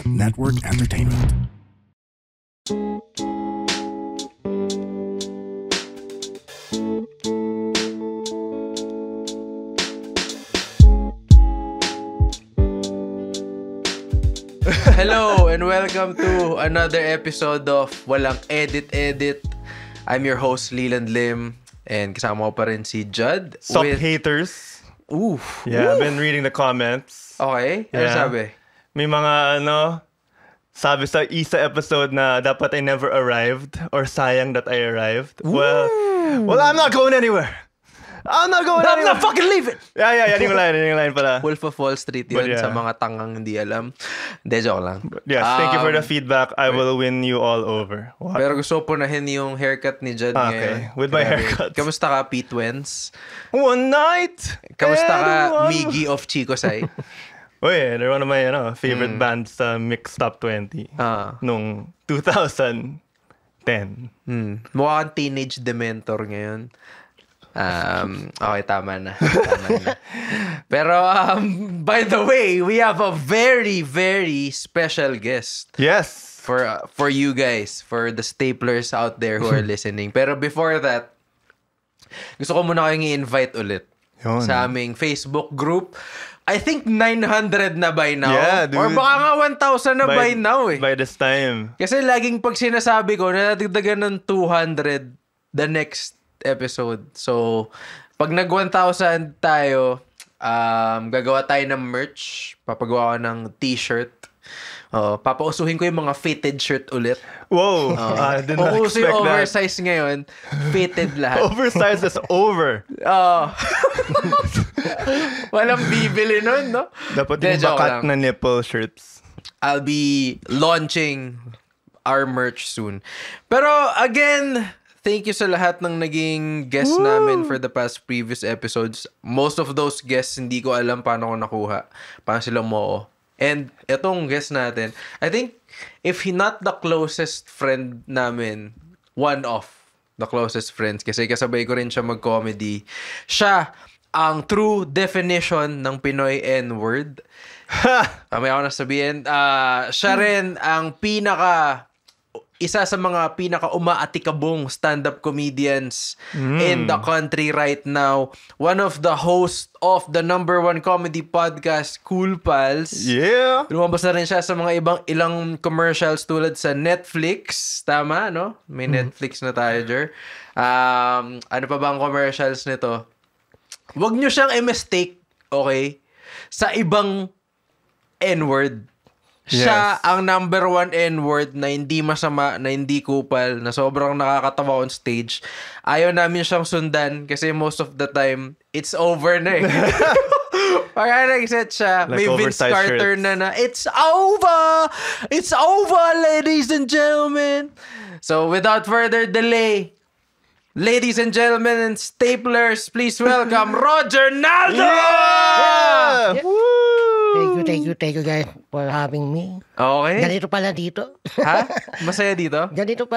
Network Entertainment. Hello and welcome to another episode of Walang Edit. I'm your host, Leland Lim, and kasama ko pa rin si Judd. Sup haters. Oof. Yeah, I've been reading the comments. Okay, ano Yeah. sabi? May mga sabi sa isa episode na dapat I never arrived or sayang that I arrived. Well, I'm not going anywhere. I'm not fucking leaving! Yeah, yan yung line pala. Wolf of Wall Street yun But yeah. sa mga tangang hindi alam. Hindi, joke lang. Yes, thank you for the feedback. I will win you all over. What? Pero gusto ko punahin yung haircut ni Judd ngayon. With my Grabe. haircut. Kamusta ka, Pete Wentz? One night. Kamusta ka, everyone. Miggy of Chico Sai? Oh yeah, they're one of my favorite bands sa Mix Top 20 nung 2010. Mukha kang teenage dementor ngayon. Okay, tama na. Pero, by the way, we have a very, very special guest. Yes. For you guys, for the staplers out there who are listening. Pero before that, gusto ko muna kayong i-invite ulit sa aming Facebook group. I think 900 na by now. Yeah, dude. Or baka nga 1,000 na by now eh. By this time. Kasi laging pag sinasabi ko, nadagdagan ng 200 the next episode. So, pag nag 1,000 tayo, gagawa tayo ng merch. Papagawa ko ng t-shirt. Papausuhin ko yung mga fitted shirt ulit. Whoa! I did not Uuso expect yung that. oversize ngayon. Fitted lahat. Oversize is over. Walang bibili nun, no? Dapat Hindi, yung joke bakat lang. na nipple shirts. I'll be launching our merch soon. Pero again, thank you sa lahat ng naging guest namin for the past previous episodes. Most of those guests, hindi ko alam paano ko nakuha. Paano sila mo. And etong guest natin, I think, if he not the closest friend namin, one of the closest friends, kasi kasabay ko rin siya mag-comedy, siya ang true definition ng Pinoy N-word. May ako nasabihin. Siya rin ang isa sa mga pinaka-umaatikabong stand-up comedians in the country right now. One of the hosts of the #1 comedy podcast, Cool Pals. Yeah! Lumabas na rin siya sa mga ilang commercials tulad sa Netflix. Tama, no? May Netflix na tayo, Jer. Ano pa ba ang commercials nito? Huwag nyo siyang i-mistake, okay? Sa ibang N-word. Siya ang #1 N-word na hindi masama, na hindi kupal, na sobrang nakakatawa on stage. Ayaw namin siyang sundan kasi most of the time, it's over na eh. Pag nag-set siya, Like may Vince Carter shirts. na it's over! It's over, ladies and gentlemen! So, without further delay, ladies and gentlemen and staplers, please welcome Roger Naldo! Yeah! Thank you guys for having me. Okay. Ganito pala dito. Ha? Masaya dito? ganito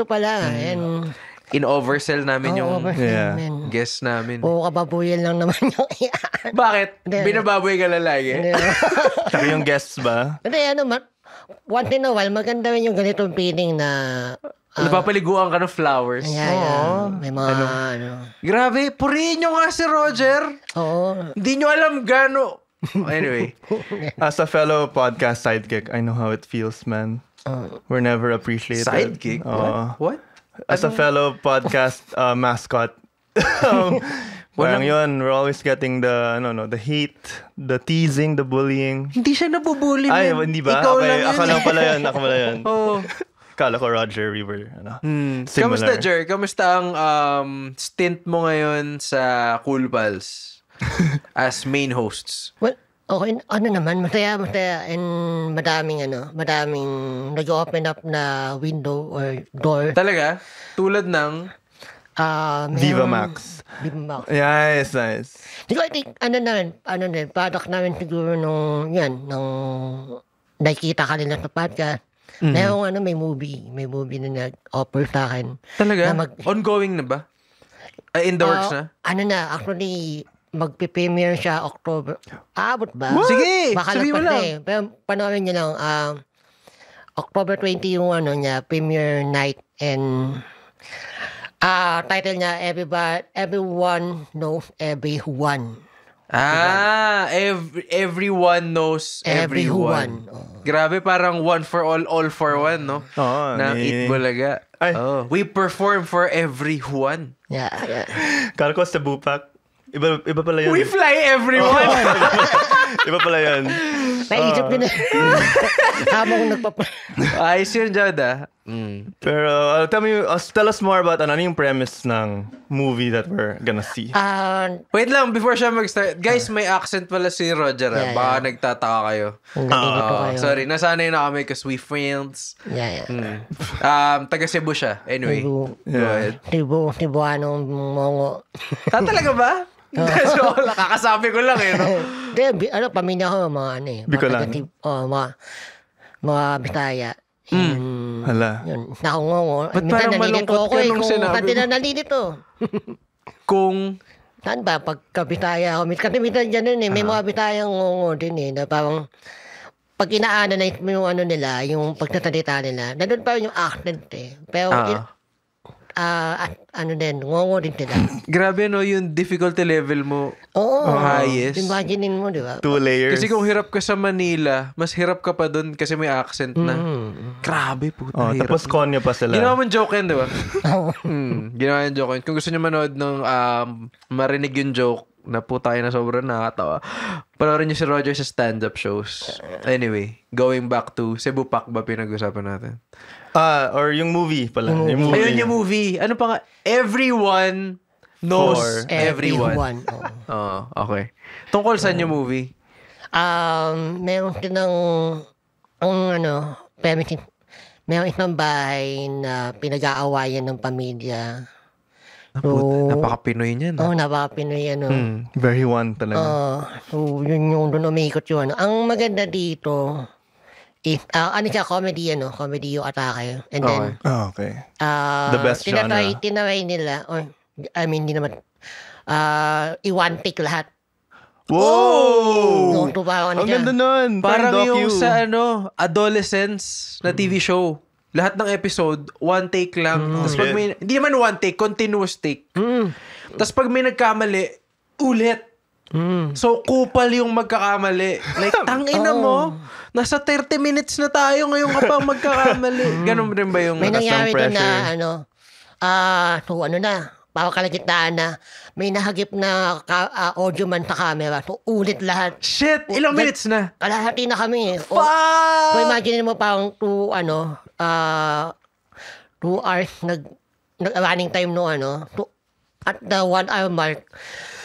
pala. And, In-oversell namin yung Yeah. guest namin. Oo, kababuyan lang naman yung iyan. Bakit? Hindi. Binababoy ka na lagi? Tsaka yung guests ba? Hindi, once in a while, maganda rin yung ganitong feeling na... Napapaliguan ka ng flowers. Yeah. May mga, Grabe, purihin nyo nga si Roger. Oo. Hindi nyo alam gano. Anyway. As a fellow podcast sidekick, I know how it feels, man. We're never appreciated. Sidekick? What? As a fellow podcast mascot, parang yun, we're always getting the hate, the teasing, the bullying. Hindi siya nabubuli, Ay, man. hindi ba? Ikaw Okay, lang yun. ako lang pala yun. Oo. Kala ko, Roger, we were, similar. Kamusta, Jer? Kamusta ang stint mo ngayon sa Cool Pals as main hosts? Well, okay, masaya, and madaming nag-open up na window or door. Talaga? Tulad ng... Viva Max. Yes, nice. Di ko, I think, product namin siguro nung nakikita ka nila sa podcast. May movie na nag-offer sa akin. Talaga? Na Ongoing na ba? In the works na? Actually, magpe-premiere siya October. Abot ba? Sige, Baka sabihin mo lagpas na lang. eh. Pero panoorin niyo lang, October 20 yung ano niya, premiere night, and title niya, Everyone Knows Everyone. Everyone knows everyone. Grabe, parang one for all for one, no? Oo, Na Eat Bulaga. Ay. Oh, we perform for everyone. Yeah. Kala ko sa Bupak. Iba pala yun. We fly everyone. Iba pala yun. Naisip ko na. Habang Ayos yun, Jada. Pero tell us more about ano yung premise ng movie that we're gonna see. Wait lang, before siya mag-start. Guys, may accent pala si Roger. Yeah, Baka nagtataka kayo. nalilito kayo. Sorry, nasanay na kami because we friends. Yeah. Taga Cebu siya. Anyway, go ahead. Tibuanong mongo. Talaga ba? So, kakasabi ko lang eh, no? Hindi, pamilya ko, mga ano eh. Bicolan. Mga Bisaya. Hala. Yun, nakungongo. Ba't parang malungkot ka nung sinabi Kasi mo? nalilito. Kung... Saan ba? Pagka Bisaya ako. Kasi minsan dyan nun eh. May mga Bisaya ngongo din eh. Na parang pag ina-analyze mo yung ano nila, yung pagtatalita nila, nandun pa rin yung accent eh. Pero ano din, ngongo din sila. Grabe, no? Yung difficulty level mo. Oo. Highest. Imaginein mo, di ba? 2 layers. Kasi kung hirap ka sa Manila, mas hirap ka pa dun kasi may accent na. Grabe, puta. Hirap. Tapos konyo pa sila. Ginawa mong joke yan, di ba? Ginawa yung joke yun. Kung gusto nyo manood ng marinig yung joke na po tayo na sobrang nakakatawa, panoorin nyo si Roger sa stand-up shows. Anyway, going back to Cebu Pak ba pinag-usapan natin? Or yung movie pala. Yung movie. Ayun yung movie. Ano pa nga? Everyone knows For everyone. Okay. Tungkol saan yung movie? Meron silang meron isang bahay na pinag-aawayan ng pamilya. Napaka-Pinoy niyan. Napaka-Pinoy Very one talaga. So, yun yung doon umikot yun. Ang maganda dito is, comedy, comedy yung atake. And then, Okay. The best genre. tinatry nila, hindi naman, i-one take lahat. Whoa! Ito parang Ang ganda nun. Parang yung docu. sa adolescence na TV show. Lahat ng episode, one take lang. Tapos pag may, hindi naman one take, continuous take. Tapos pag may nagkamali, ulit. So, kupal yung magkakamali. Like, tangina mo, nasa 30 minutes na tayo ngayon ka pa magkakamali. Ganun rin ba yung... May nangyari doon pressure. na, parang kalagitnaan na, may nahagip na audio man sa camera. So, ulit lahat. Shit! Ilang minutes na? Kalahati na kami. Fuck! So, imagine mo parang 2 hours running time no at the 1 hour mark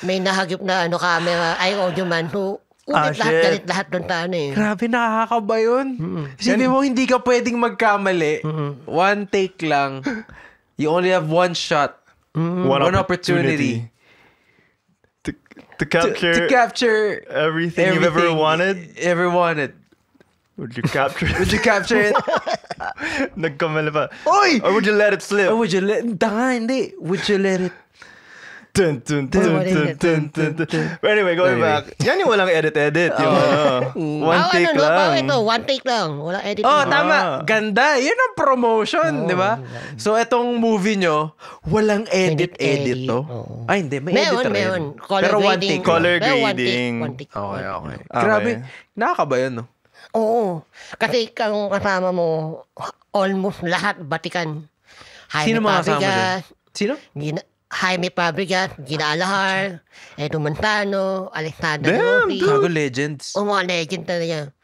may nahagip na camera audio man. So ulit lahat doon Grabe, nakakaba yun. Isipin mo, hindi ka pwedeng magkamali. One take lang. You only have one shot. One opportunity. To capture everything you've ever wanted. Would you capture it? Would you capture it? Nagkamali pa. Oy! Or would you let it slip? Or would you let... hindi. Would you let it... Dun, dun, dun, dun, dun, dun, dun. But anyway, going back. Yan yung walang edit-edit. Yung one take lang. One take lang. Walang edit. Tama. Ganda. Yun ang promotion, di ba? So, etong movie nyo, walang edit-edit, to. Ay, hindi. May edit rin. Meron. Pero one take. Color grading. Okay. Grabe. Nakakaba yun, no? Oo. Kasi kung kasama mo, almost lahat batikan. Sino mga kasama dyan? Sino? Jaime Fabregas, Gina Alahar, Edo Montano, Alexander Ropi. Gago legends. Mga legend talaga.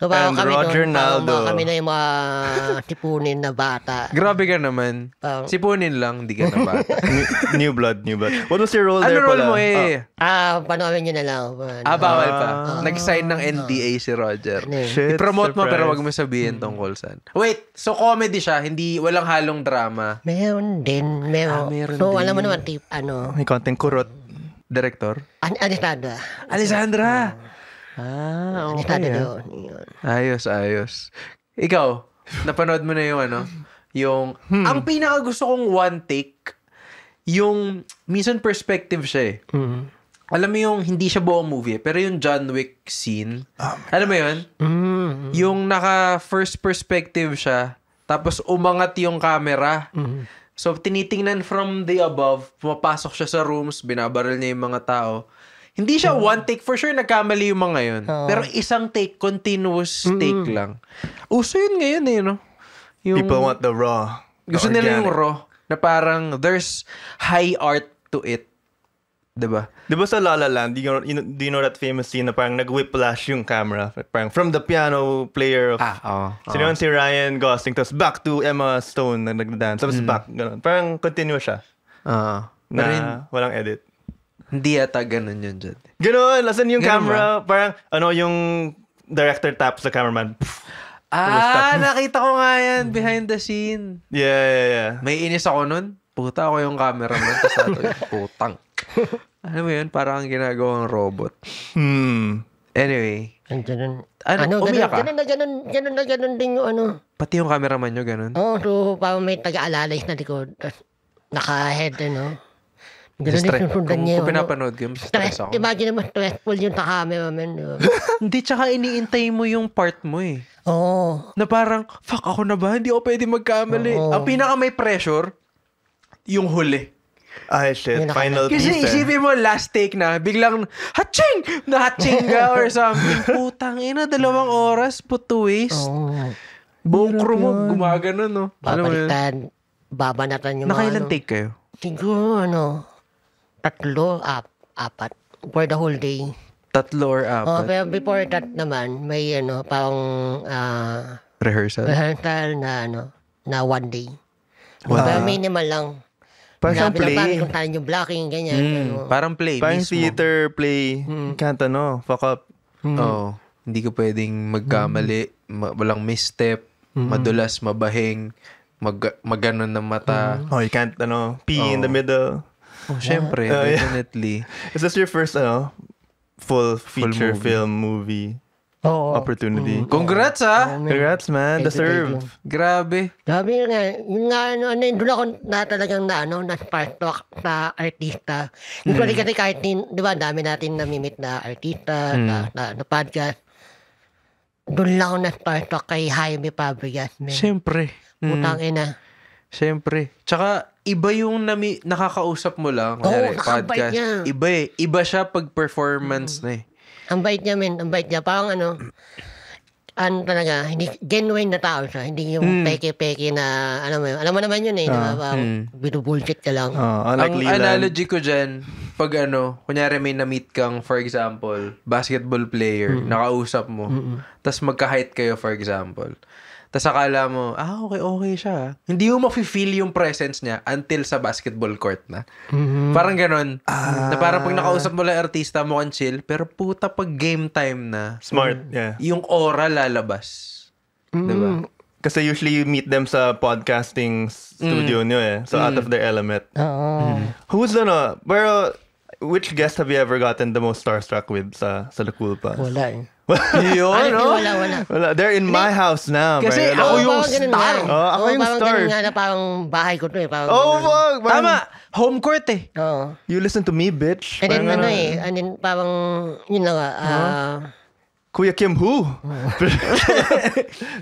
So, And Roger Naldo. Kami na yung mga tipunin na bata. Grabe ka naman. Sipunin lang, hindi ka na bata. New blood. What was your role there pala? Ano role mo eh? Panoorin nyo na lang. Bawal pa. Nag-sign ng NDA si Roger. Shit, I-promote mo surprise. pero wag mo sabihin tungkol saan. Wait, so comedy siya, walang halong drama. Meron din. Meron din. alam mo naman, May konting kurot. Director? Alessandra. Okay. Ayos. Ikaw, napanood mo na yung ang pinaka gusto kong one take, yung minsan perspective siya eh. alam mo yung hindi siya buong movie, pero yung John Wick scene, alam mo yun? Yung naka first perspective siya, tapos umangat yung camera. So, tinitingnan from the above, pumapasok siya sa rooms, binabaril niya yung mga tao. Hindi siya one take. For sure, nagkamali yung mga yun. Pero isang take, continuous take lang. Uso yun ngayon eh, no? Yung, People want the raw. gusto nila yung raw. Na parang, there's high art to it. Diba? Di ba sa La La Land, do you know that famous scene na parang nag-whiplash yung camera? Parang from the piano player of... Sino yun? Si Ryan Gosling. Tapos back to Emma Stone na nag-dance. Tapos back, ganun. Parang continuous siya. Na walang edit. Hindi yata ganun yun dyan. Ganun. Lasan yung Ganun camera. Parang, yung director taps the cameraman. Nakita ko nga yan. Behind the scene. Yeah. May inis ako nun. Puta ako yung cameraman. Tapos nato yung putang. Ano mo yun? Parang ang ginagawang robot. Anyway. Umiyak ka? Ganun din yung ano. Pati yung cameraman nyo, ganun? So parang may taga-alalay na likod. Naka-head, Ganun din susundan niya. Kung pinapanood ko, stress ako. Imagine naman, stressful yung cameraman. Hindi, tsaka iniintay mo yung part mo eh. Na parang, fuck, ako na ba? Hindi ako pwede magkamali. Ang pinaka may pressure, yung huli. Ay, shit. Final piece. Kasi isipin mo, last take na, biglang, hatching! Na-hatching ka or something. Putang ina, 2 oras, put to waste. Buong crew mo, gumagano, no? Babaliktad, babanatan yung Nakailan take kayo? Siguro, 3, 4. For the whole day. 3 or 4? Pero before that naman, may parang Rehearsal na 1 day. Pero minimal lang. Parang play. Kung tayo yung blocking, ganyan. Parang play Parang mismo. theater play. Can't fuck up. Hindi ka pwedeng magkamali, walang misstep, madulas, mabahing, maganon ng mata. You can't, pee in the middle. Syempre, definitely. Is this your first, full feature film movie opportunity? Congrats, Congrats, man. Deserve. Grabe. Sabi nga, yun nga, doon ako na talagang na-spark talk sa artista. Usually kasi kahit, di ba, dami natin namimit na artista, na podcast. Doon lang ako na-spark talk kay Jaime Fabregas. Syempre. Putang ina. Syempre. Tsaka, iba yung nakakausap mo lang. Kunyari, podcast. Niya. Iba eh. Iba siya pag performance na eh. Ang bait niya, men. Ang bait niya. Parang talaga, hindi, genuine na tao siya. Hindi yung peke-peke na, alam mo naman yun eh. Diba? Parang binubullshit ka lang. Unlike Ang Leland. analogy ko dyan, pag kunyari may na-meet kang, for example, basketball player, nakausap mo, tas magka-height kayo, for example. Tas akala mo, okay siya. Hindi mo mafe-feel yung presence niya until sa basketball court na. Parang ganon. Na parang pag nakausap mo lang artista, mukhang chill, pero puta pag game time na, Smart, yeah. yung aura lalabas. Diba? Kasi usually you meet them sa podcasting studio nyo eh. So out of their element. Who's pero which guest have you ever gotten the most starstruck with sa La Culpa? Wala eh. Yun, no? Wala. They're in my house now. Kasi ako yung star. Ako yung parang star. ganun nga na parang bahay ko to eh. Parang Fuck! Tama! Home court eh. Oo. You listen to me, bitch. And then Parang and then parang, yun na nga, Kuya Kim who?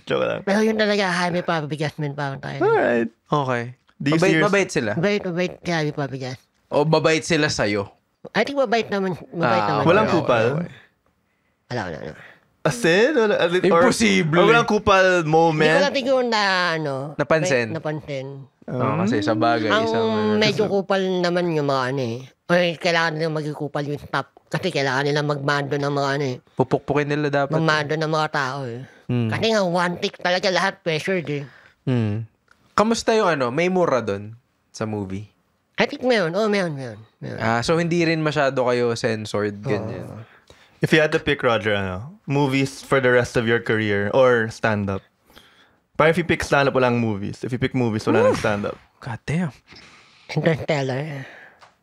Joke lang. pero yun talaga, Jaime Fabregas, men, parang tayo. Alright. Okay. Do you see Mabait sila? Mabait si Jaime Fabregas. O mabait sila sa'yo? I think mabait naman. Walang kupal? Wala. Asin? Imposible. Or walang kupal Hindi ko moment? natin kung Napansin. napansin. Kasi sa bagay, Ang medyo kupal naman yung mga eh. O kailangan nila maging kupal yung staff. Kasi kailangan nila magmando ng mga Pupukpukin nila dapat. magmando ng mga tao eh. Kasi nga one take talaga lahat pressured eh. Kamusta yung may mura doon sa movie? I think meron. Meron. So hindi rin masyado kayo censored, ganyan. If you had to pick, Roger, movies for the rest of your career or stand-up? Parang if you pick stand-up, walang movies. If you pick movies, wala nang stand-up. God damn. Interstellar.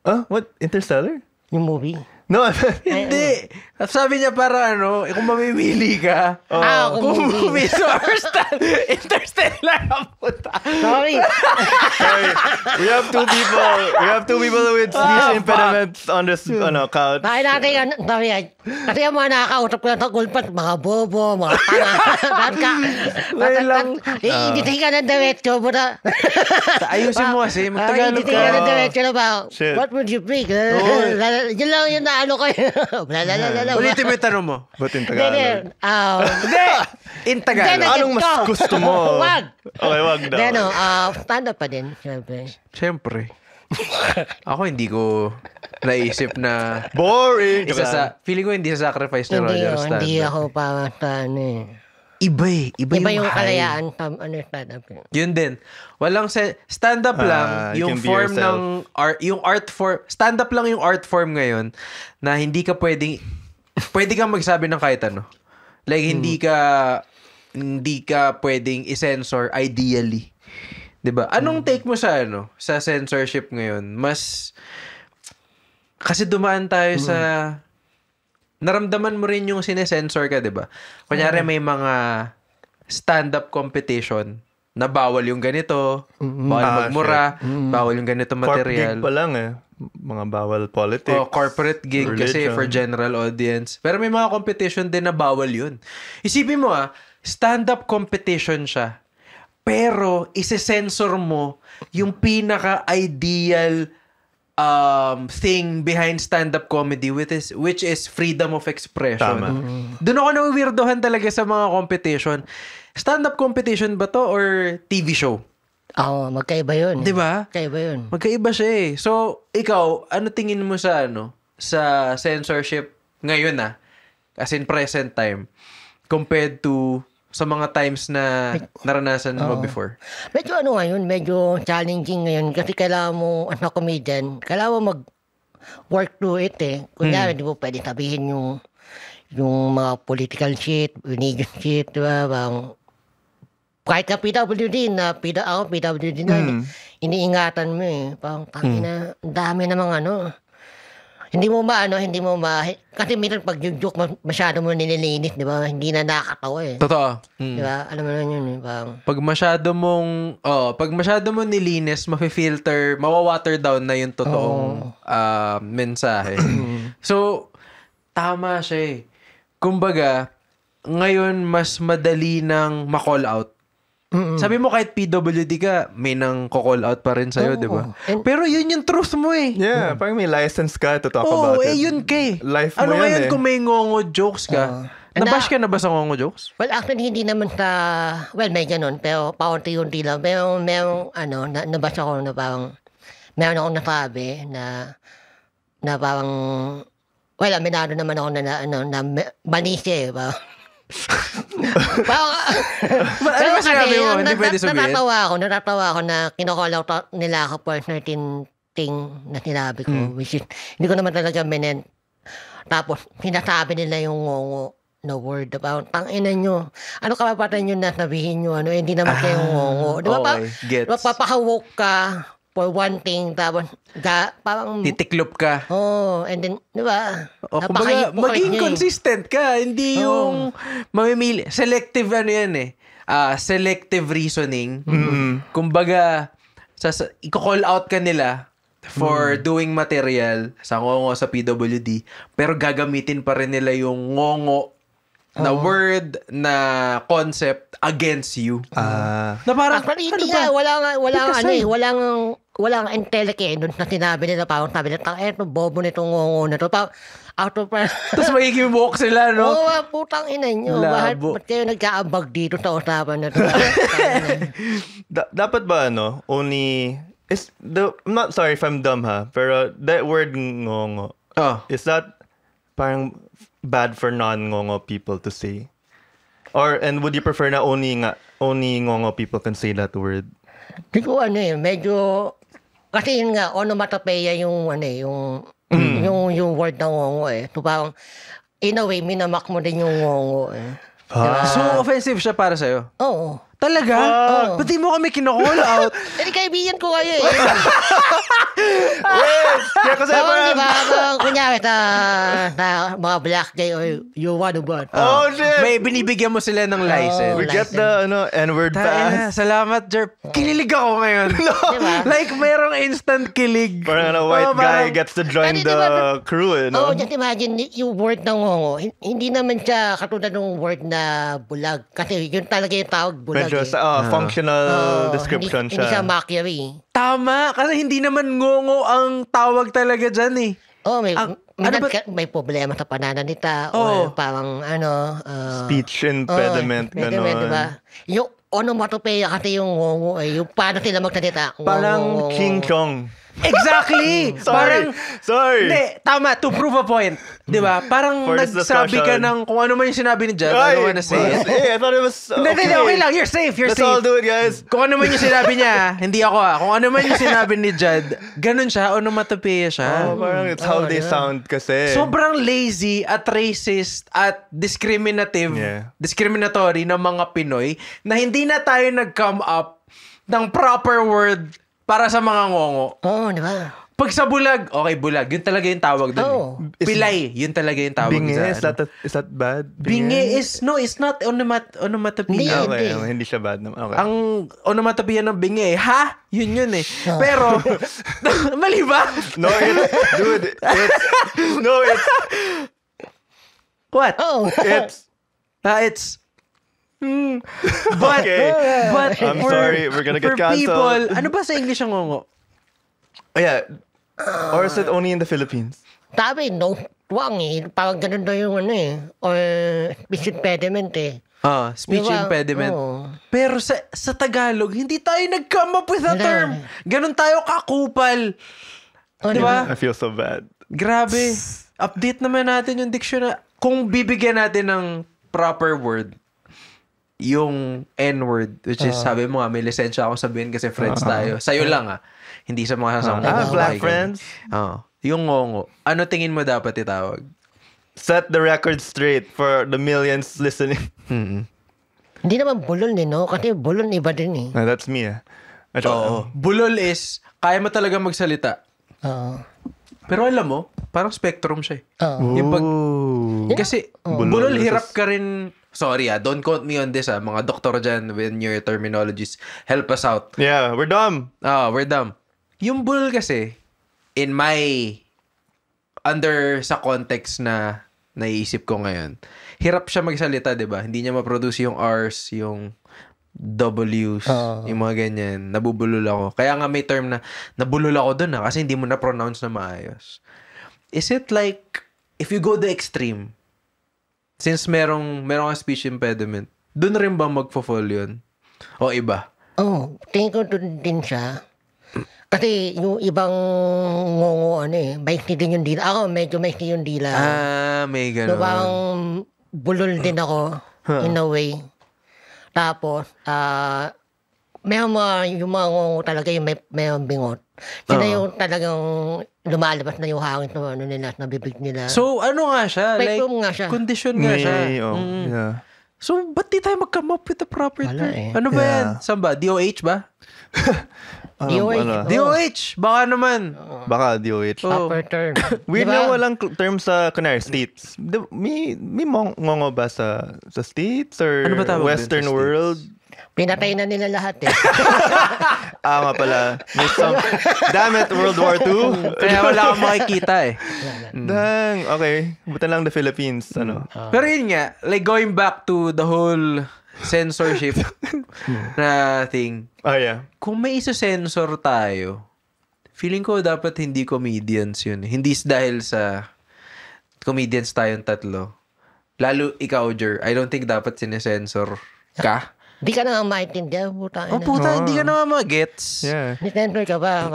What? Interstellar? Yung movie. No, Hindi. Sabi niya para kung mamimili ka, kung movies or Interstellar ang puta. Sorry. sorry. We have two people with speech impediments on this couch. Bakit natin sorry, kasi yung mga nakakausap ko sa gulpat, mga bobo, mga tanga. Iinitihin ka ng diretso mo na. Ayusin mo kasi, magtagalog Iinitihin ka ng ka. diretso na ba? Shit. What would you pick? Yun lang yung naano kayo. Ulitin mo yung tanong mo. But in Tagalog. Hindi! In Tagalog. Anong mas gusto mo? Wag! Okay, wag daw. Then, stand up pa din, syempre. Siyempre. Ako hindi ko naisip na Boring. feeling ko hindi sa sacrifice ni Roger stand. Hindi ako para sa Iba yung yung high. kalayaan sa stand up. Yun din. Walang stand up lang you yung can be form yourself. ng art, yung art form. Stand up lang yung art form ngayon na hindi ka pwede kang magsabi ng kahit ano. Like hindi ka pwedeng i-censor ideally. 'Di ba? Anong take mo sa sa censorship ngayon? Kasi dumaan tayo sa naramdaman mo rin yung sinesensor ka, 'di ba? Kunyari may mga stand-up competition na bawal yung ganito, bawal magmura, bawal yung ganito material. Corp gig pa lang mga bawal politics. Corporate gig kasi religion. for general audience. Pero may mga competition din na bawal yun. Isipin mo stand-up competition siya. Pero ise-censor mo yung pinaka-ideal thing behind stand-up comedy which is freedom of expression. Tama. Doon ako nawirdohan talaga sa mga competition. Stand-up competition ba to or TV show? Magkaiba yun. Di ba? Magkaiba yun. Magkaiba siya eh. So, ikaw, ano tingin mo sa sa censorship ngayon as in present time compared to sa mga times na naranasan mo before? Medyo ngayon, medyo challenging ngayon kasi kailangan mo, as a comedian, kailangan mo mag-work through it Kunyari, di mo pwede sabihin yung mga political shit, religious shit, di ba? Kahit ka PWD na, PWD na, iniingatan mo Parang, tangina, dami namang Hindi mo kasi minsan pag yung joke masyado mo nililinis, di ba? Hindi na nakakatawa Totoo. Di ba? Alam mo na yun parang... Pag masyado mo nilinis, mafi-filter, mawa-water down na yung totoong mensahe. So, tama siya Kumbaga, ngayon mas madali nang ma-call out. Sabi mo kahit PWD ka, may nang call out pa rin sa'yo, di ba? Pero yun yung truth mo Yeah, parang may license ka to talk about it. Yun kay. Life mo ano yan ngayon kung may ngongo jokes ka? Nabash ka na ba sa ngongo jokes? Well, actually, hindi naman may ganun, pero paunti-unti lang. Pero merong, nabasa ko na parang, meron akong nasabi na parang, aminado naman ako na mali siya parang, Ano ba sinabi mo? Hindi pwede sabihin? Natatawa ako na kinocall out nila ako for certain thing na sinabi ko, which is, hindi ko naman talaga minen. Tapos, sinasabi nila yung ngongo na word about, tangina nyo. Ano kapapatan nyo na sabihin nyo, hindi naman kayo ngongo. Di ba? Gets. Papahawok ka for one thing, tapos, parang, titiklop ka. and then, di ba? Kumbaga, maging consistent ka. Hindi yung mamimili. Selective selective reasoning. Kumbaga, i-call out ka nila for doing material sa ngongo sa PWD, pero gagamitin pa rin nila yung ngongo na word, na concept against you. Na parang, actually, hindi nga, walang intellect doon na sinabi nila, parang sabi nila, eto, bobo nitong ngongo na to. Parang, tapos magiging walk sila, no? Putang ina nyo. Ba't kayo nagkaambag dito sa usapan na to? Dapat ba, only... I'm not sorry if I'm dumb, pero that word ngongo, is that parang bad for non-ngongo people to say? And would you prefer na only ngongo people can say that word? Hindi ko medyo... Kasi yun nga, onomatopeia yung word ng ngongo So parang, in a way, minamak mo din yung ngongo So offensive siya para sa'yo? Oo. Talaga? Ba't di mo kami kino-call out? Kaibigan ko kayo eh. Wait! Kaya kasi Di ba? Kunyari, mga black gay or you want to but. Oh, shit! May binibigyan mo sila ng license. We get the N-word pass. Salamat, Jerp. Kinilig ako ngayon. Diba? Like, merong instant kilig. Parang white guy gets to join the crew, no? Just imagine, yung word ng ngongo, hindi naman siya katulad ng word na bulag. Kasi yun talaga yung tawag bulag. Medyo functional description Hindi siya. siya mockery. Tama, kasi hindi naman ngongo ang tawag talaga dyan eh. May problema sa pananalita or parang Speech impediment, gano'n. Diba? Yung onomatopoeia kasi yung ngongo yung paano sila magsalita. Parang King Chong. Exactly! Sorry. Hindi, tama, to prove a point. Di ba? Parang For this nagsabi ka discussion. ng kung ano man yung sinabi ni Jad, I don't wanna say it. Hey, I thought it was okay. Hindi, okay lang. You're safe, Let's all do it, guys. Kung ano man yung sinabi niya, hindi ako Kung ano man yung sinabi ni Jad, ganun siya, onomatopoeia siya. Parang it's how they sound kasi. Sobrang lazy at racist at discriminatory ng mga Pinoy na hindi na tayo nag-come up ng proper word para sa mga ngongo. Di ba? Pag sa bulag, okay, bulag. Yun talaga yung tawag doon. Pilay, yun talaga yung tawag. Bingi, sa, is that bad? Bingi is, no, it's not onomatopoeia. Okay, hindi siya bad. Okay. Ang onomatopoeia ng bingi ha? Yun eh. Pero, mali ba? No, What? It's But, Okay. but I'm sorry, we're gonna get for canceled. people, ano ba sa English ang ngongo? Oh, yeah. Or is it only in the Philippines? Sabi, no, wang parang ganun daw yung or speech impediment Speech Diba? impediment. Oo. Pero sa Tagalog, hindi tayo nag-come up with a Wala. term. Ganun tayo kakupal. Di ba? I feel so bad. Grabe. Update naman natin yung dictionary. Kung bibigyan natin ng proper word, yung N-word, which is, sabi mo may lisensya ako sabihin kasi friends tayo. Sa'yo lang Hindi sa mga kasama. Black friends. Yung ngongo, ano tingin mo dapat itawag? Set the record straight for the millions listening. Hindi naman bulol no? Kasi bulol iba din No, that's me. Bulol is, kaya mo talaga magsalita. Oo. Pero alam mo, parang spectrum siya Oo. Yung kasi, bulol, Bulol hirap ka rin. Sorry don't quote me on this mga doktor dyan when your terminologies. Help us out. Yeah, we're dumb. We're dumb. Yung bulol kasi, in my, sa context na naiisip ko ngayon, hirap siya magsalita, diba? Hindi niya ma-produce yung R's, yung W's, yung mga ganyan. Nabubulol ako. Kaya nga may term na, nabulol ako dun kasi hindi mo na-pronounce na maayos. Is it like, if you go the extreme, since merong speech impediment, dun rin ba magfo-fall yun? O iba? Tingin ko dun din siya. Kasi yung ibang ngongo, maikli din yung dila. Ako, medyo maikli yung dila. May So, gano'n. parang bulol din ako, in a way. Tapos, yung mga ngongo talaga yung may bingot. Sila yung talagang lumalabas na yung hangin na nila, na bibig nila. So, ano nga siya? Spectrum nga siya. Condition nga siya. Yeah. So, ba't di tayo mag-come up with the proper Wala term? eh. Ano ba Yeah. yan? Saan ba? DOH ba? DOH! Baka naman. Baka DOH. Proper term. Weird Diba? na walang term sa kunwari states. May ngongo ba sa states or Ano ba tawag dun Western sa world? Pinatay na nila lahat Nga pala. Damn it, World War II. Kaya wala kang makikita Dang, okay. Buta lang the Philippines. Pero yun nga, like going back to the whole censorship na thing. Oh, yeah. Kung may isa-censor tayo, feeling ko dapat hindi comedians yun. Hindi dahil sa comedians tayong tatlo. Lalo ikaw, Jer. I don't think dapat sinesensor ka. Di ka na maintindihan, puta. Puta, hindi ka na ma-gets. Yeah. Ni-censor ka ba?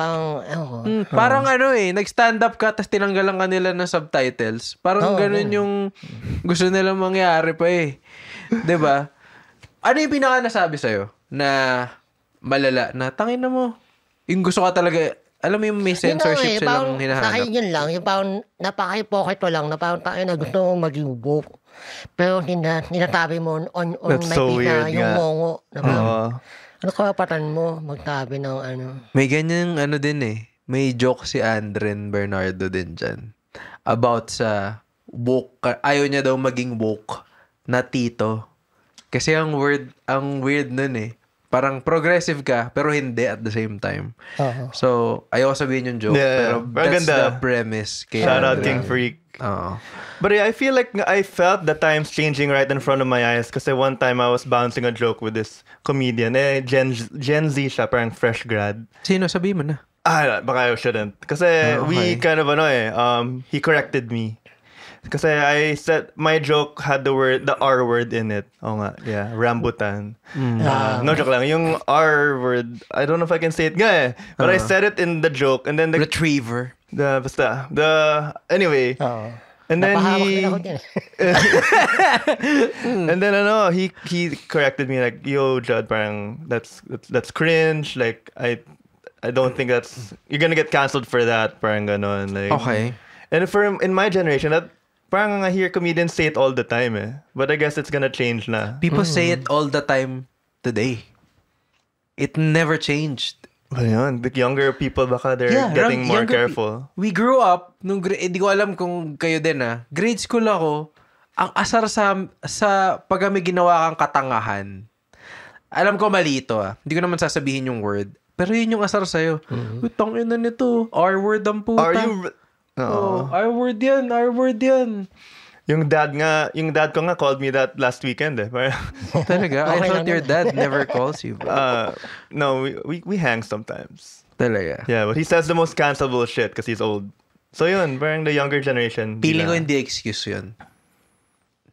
Parang nag-stand up ka tapos tinanggalan ka nila ng subtitles. Parang ganun yung gusto nilang mangyari pa 'Di ba? Ano yung pinaka nasabi sa'yo na malala na tangin na mo? Yung gusto ka talaga alam mo yung may censorship silang Sa hinahanap. akin yun lang, yung parang napaka-hypocrite ko lang, na parang tayo na gusto mong maging woke. Pero tinatabi mo on That's my so face na weird yung nga. mongo. Na parang, Oo. ano karapatan mo magtabi ng ano? May ganyan din eh. May joke si Andren Bernardo din dyan. About sa woke. Ayaw niya daw maging woke na tito. Kasi ang weird nun eh. Parang progressive ka, pero hindi at the same time. Oo. So, ayaw ko sabihin yung joke. Yeah, pero pero that's ganda. the premise. Kay Shout out Andren. King Freak. Oo. But yeah, I feel like I felt the times changing right in front of my eyes kasi one time I was bouncing a joke with this comedian. Gen Z siya, parang fresh grad. Sino? Sabihin mo na. Baka I shouldn't. Kasi we okay. kind of he corrected me. Kasi I said my joke had the R word in it. Oo nga, yeah, rambutan. No joke lang. Yung R word, I don't know if I can say it nga eh. But I said it in the joke and then Retriever. anyway. Oo. And then Napahamak din ako dyan. and then he corrected me like, yo Judd, parang that's cringe, like I don't think you're gonna get cancelled for that, parang ganon, like. Okay. And in my generation, that parang I hear comedians say it all the time eh. But I guess it's gonna change na. People say it all the time today. It never changed. Well, yun, the younger people baka they're getting more careful. We grew up, hindi ko alam kung kayo din grade school ako, ang asar sa pag may ginawa kang katangahan. Alam ko mali ito Hindi ko naman sasabihin yung word. Pero yun yung asar sa'yo. Tangin na nito. R-word ang puta. Are you... R-word yan. Yung dad ko nga called me that last weekend eh. Talaga? I Okay thought lang your yun. dad never calls you. No, we hang sometimes. Talaga. Yeah, but he says the most cancelable shit because he's old. So yun, parang the younger generation. Feeling ko hindi excuse yun.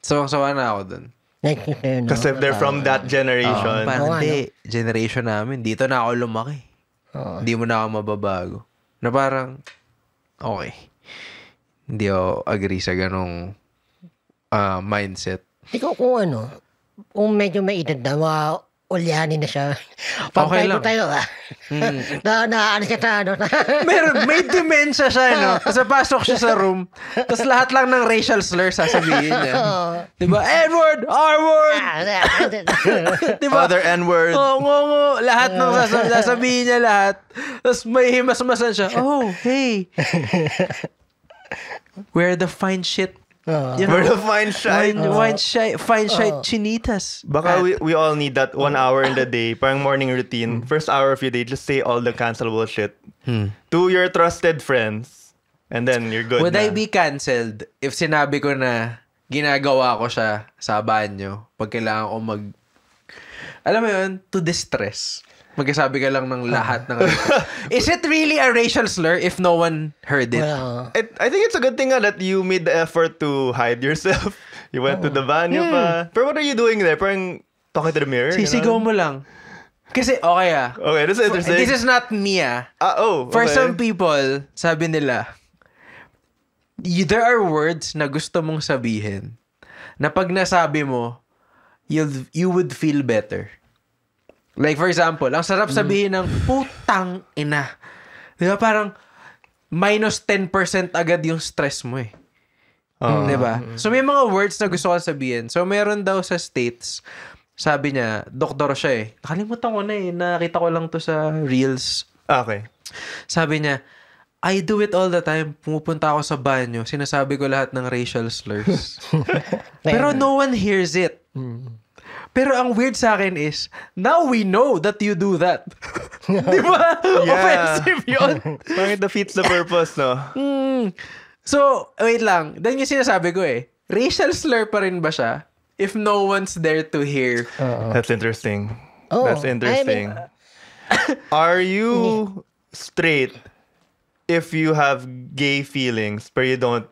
Sawa na ako dun. Kasi they're from that generation. Parang hindi. Generation namin. Dito na ako lumaki. Hindi mo na ako mababago. Na parang, okay. Hindi ako agree sa ganong mindset. Ikaw kung medyo may edad na, ulyanin na siya. Okay lang. Tayo ano siya sa May dementia siya, no? Kasi pasok siya sa room, tapos lahat lang ng racial slur sasabihin niya. Diba? N-word! R-word! Diba? Other N-word. Ngongo. Lahat ng sasabihin niya lahat. Tapos may himas-masan siya. Oh, hey. We're the fine shit. We're the fine shite. Fine shite chinitas. Baka we all need that 1 hour in the day, parang morning routine. First hour of your day, just say all the cancelable shit to your trusted friends. And then you're good Would na. I be cancelled if sinabi ko na ginagawa ko siya sa banyo pag kailangan ko alam mo yun, to distress? Magkasabi ka lang ng lahat ng Is it really a racial slur if no one heard it? I think it's a good thing that you made the effort to hide yourself. You went to the banyo pa. Pero what are you doing there? Parang talking to the mirror? Sisigaw mo lang. Kasi, okay Okay, this is interesting. This is not me For okay. some people, sabi nila, there are words na gusto mong sabihin na pag nasabi mo, you would feel better. Like for example, ang sarap sabihin ng putang ina. Di ba parang minus 10% agad yung stress mo eh. Di ba? So may mga words na gusto ko sabihin. So meron daw sa States, sabi niya, doktor siya eh. Nakalimutan ko na eh. Nakita ko lang to sa Reels. Okay. Sabi niya, I do it all the time. Pumupunta ako sa banyo, sinasabi ko lahat ng racial slurs. Pero no one hears it. Pero ang weird sa akin is, now we know that you do that. Di ba? Yeah. Offensive yun. Parang it defeats the purpose, no? So, wait lang. Then yung sinasabi ko eh, racial slur pa rin ba siya if no one's there to hear? That's interesting. Oh, That's interesting. Are you straight if you have gay feelings but you don't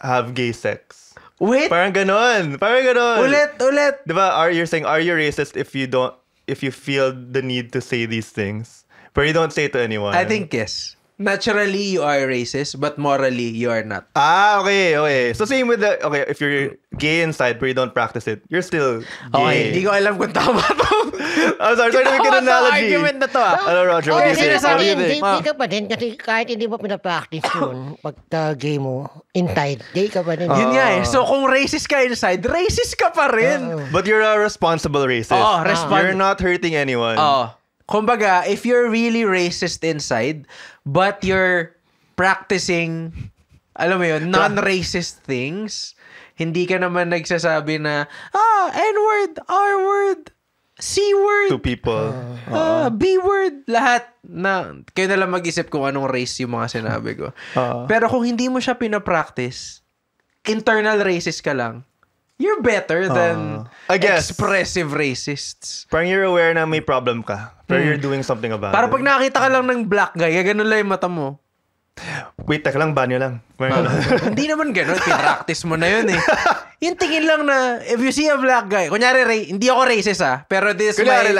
have gay sex? Wait! Parang ganon. Ulit! Diba, you're saying, are you racist if you feel the need to say these things? But you don't say it to anyone? I think yes. naturally you are racist, but morally you are not. Okay. So same with if you're gay inside but you don't practice it, you're still gay. Okay, hindi ko alam kung tama to. I'm sorry to make an analogy. Argument na to Roger, what do you think? Sinasabi, What do you think? Gay ka pa din kasi kahit hindi mo pinapractice yun, pagka gay mo, inside, gay ka pa din. Yun nga eh. So kung racist ka inside, racist ka pa rin. But you're a responsible racist. You're not hurting anyone. Kumbaga, if you're really racist inside, but you're practicing, alam mo yun, non-racist things, hindi ka naman nagsasabi na, N-word, R-word, C-word, to people. B-word, lahat na, kayo na lang mag-isip kung anong race yung mga sinabi ko. Pero kung hindi mo siya pinapractice, internal racist ka lang, you're better than expressive racists. Parang you're aware na may problem ka. Pero you're doing something about Para it. pag nakita ka lang ng black guy, ganun lang yung mata mo. Wait, teka lang, banyo lang. Hindi naman ganun. Pinractice mo na yun eh. Yung tingin lang na, if you see a black guy, kunyari, hindi ako racist pero this is my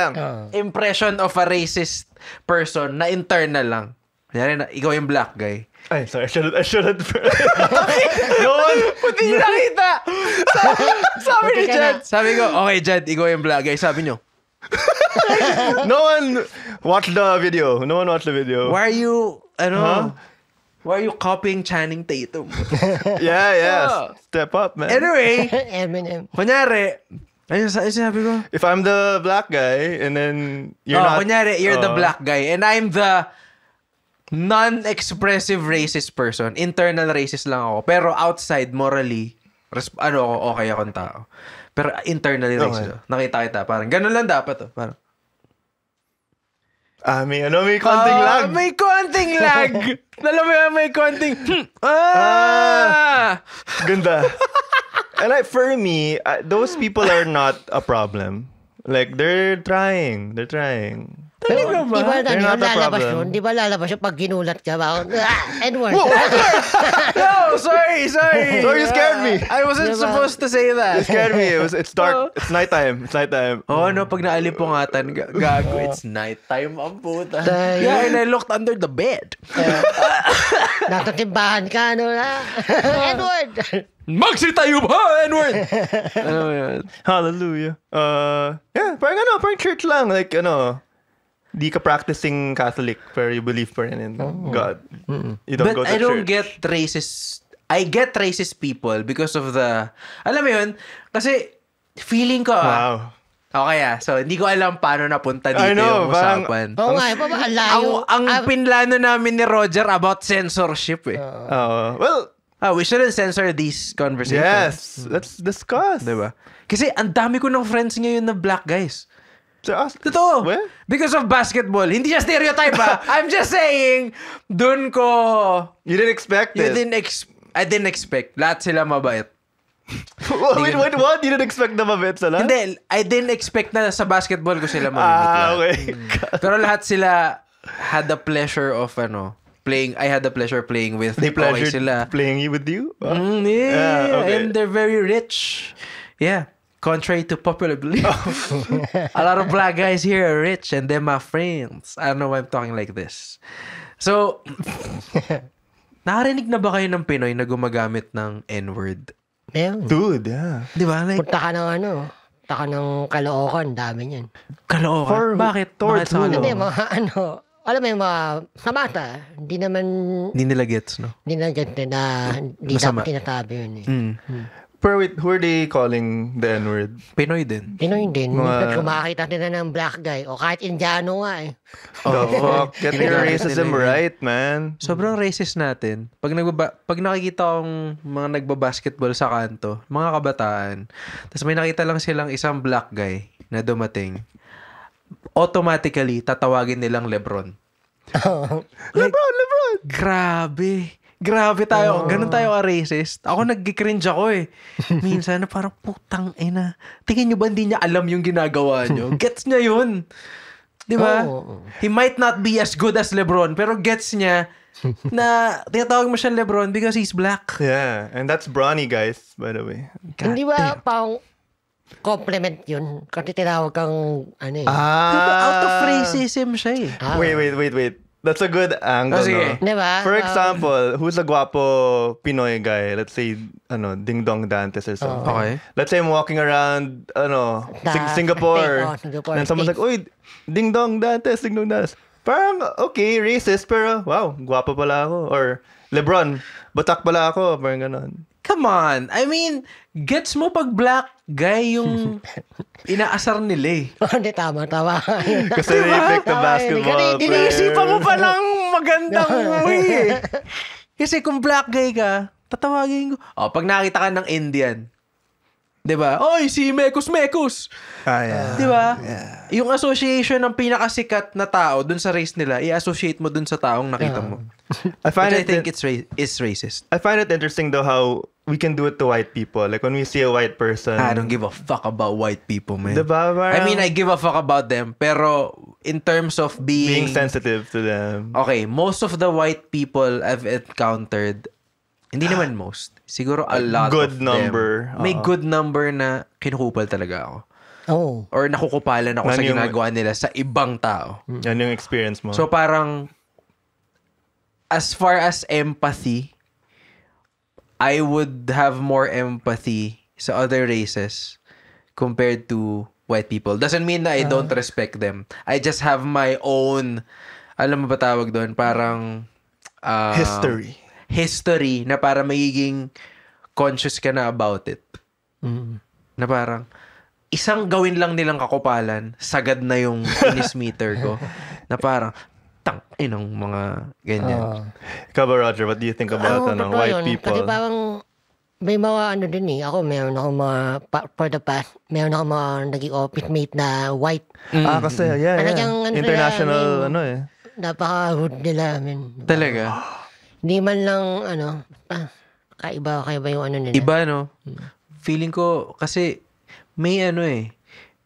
impression of a racist person na internal lang. Kunyari na, ikaw yung black guy. Ay, sorry. I shouldn't. Yun! Hindi nyo nakita! Sabi ni Jad. Sabi ko, okay Jad, ikaw yung black guy. Sabi nyo, No one watched the video. why are you, why are you copying Channing Tatum? Yeah. Step up, man. Anyway, Eminem. kunyari, ano sabi ko? If I'm the black guy and then you're not... kunyari, you're the black guy and I'm the non-expressive racist person. Internal racist lang ako. Pero outside, morally, okay akong tao. Pero internally racist. Nakita kita. Parang, ganun lang dapat. Parang, may konting lag. May konting lag. Alam mo yan, may konting, Ganda. And for me, those people are not a problem. Like, they're trying. Pero di ba They're not a lalabas problem. yun? Di ba lalabas yun pag ginulat ka ba? N-word. No, sorry. Sorry, you scared me. I wasn't supposed to say that. It scared me. It's dark. It's nighttime. Oh, no, pag naalipungatan, gago, it's nighttime ang puta. Tayo. Yeah, and I looked under the bed. Nasa timbahan ka, N-word. Magsi tayo ba, N-word? Ano yun? Hallelujah. Parang church lang. Like, di ka practicing Catholic pero you believe pa rin in God. You don't go to church. But I don't get racist. I get racist people because of the... Alam mo yun? Kasi feeling ko... Wow. Okay so hindi ko alam paano napunta dito yung usapan. Oo nga, ang layo. Ang pinlano namin ni Roger about censorship we shouldn't censor these conversations. Yes. Let's discuss. Diba? Kasi ang dami ko ng friends ngayon na black guys. Totoo. Well? Because of basketball. Hindi siya stereotype I'm just saying, dun ko... You didn't expect it. I didn't expect. Lahat sila mabait. Wait, what? You didn't expect na mabait sila? Hindi. I didn't expect na sa basketball ko sila mamimit okay. Pero lahat sila had the pleasure of playing. I had the pleasure playing with. They pleasured sila. Playing with you? And they're very rich. Yeah. Contrary to popular belief. A lot of black guys here are rich and they're my friends. I don't know why I'm talking like this. So, nakarinig na ba kayo ng Pinoy na gumagamit ng N-word? Meron. Dude, yeah. Di ba? Like, Punta ka ng Caloocan, dami niyan. Caloocan? Bakit? Bakit sa Hindi, Caloocan? mga alam mo yung mga samata, hindi naman... Hindi nila gets, no? Hindi na gets na hindi dapat tinatabi yun Pero wait, who are they calling the N-word? Pinoy din. Pinoy din. Kung makakita nila ng black guy, o kahit Indiano nga Get your racism right, man. Sobrang racist natin. Pag nakikita kong mga nagbabasketball sa kanto, mga kabataan, tapos may nakita lang silang isang black guy na dumating, automatically, tatawagin nilang Lebron. Lebron! Grabe tayo. Ganun tayo ka-racist. Ako nag-cringe ako Minsan na parang putang ina. Tingin nyo ba hindi niya alam yung ginagawa nyo? Gets niya yun. Di ba? He might not be as good as Lebron, pero gets niya na tinatawag mo siya Lebron because he's black. Yeah, and that's Bronny, guys, by the way. Hindi ba pang compliment yun? Kasi tinawag kang Pero out of racism siya Wait. That's a good angle, sige. no? Diba? For example, who's a guapo Pinoy guy? Let's say, Ding Dong Dantes or something. Okay. Let's say I'm walking around, Singapore. Singapore. And someone's like, "Uy, Ding Dong Dantes, Ding Dong Dantes." Parang, okay, racist, pero, wow, guwapo pala ako. Or, Lebron, batak pala ako. Parang ganon. Come on. I mean, gets mo pag black guy yung inaasar nila eh. Hindi, tama. Kasi they picked the basketball player. Iniisipan mo pa lang magandang way eh. Kasi kung black guy ka, tatawagin ko. Pag nakita ka ng Indian, 'di ba? Oy, si Mekos. Yeah. 'Di ba? Yeah. Yung association ng pinakasikat na tao dun sa race nila, i-associate mo dun sa taong nakita mo. I think it's racist. I find it interesting though how we can do it to white people. Like when we see a white person. I don't give a fuck about white people, man. Diba, I mean, I give a fuck about them, pero in terms of being sensitive to them. Okay, most of the white people I've encountered, hindi naman most, siguro a lot good of number. them, may good number na kinukupal talaga ako. Oh. Or nakukupalan ako sa yung ginagawa nila sa ibang tao. Yan yung experience mo. So parang, as far as empathy, I would have more empathy sa other races compared to white people. Doesn't mean na I don't respect them. I just have my own, alam mo ba tawag doon? Parang, history na para magiging conscious ka na about it. Na parang, isang gawin lang nilang kakupalan, sagad na yung inis-meter ko. Na parang, inang mga ganyan. Ikaw ba, Roger, what do you think about white people? Kasi parang may mga din eh. Ako meron ako mga, for the past, meron ako mga naging office mate na white. Kasi, yeah. International, Napaka-hood nila. Talaga? Hindi man lang, kaiba yung nila. Iba, no? Feeling ko, kasi, may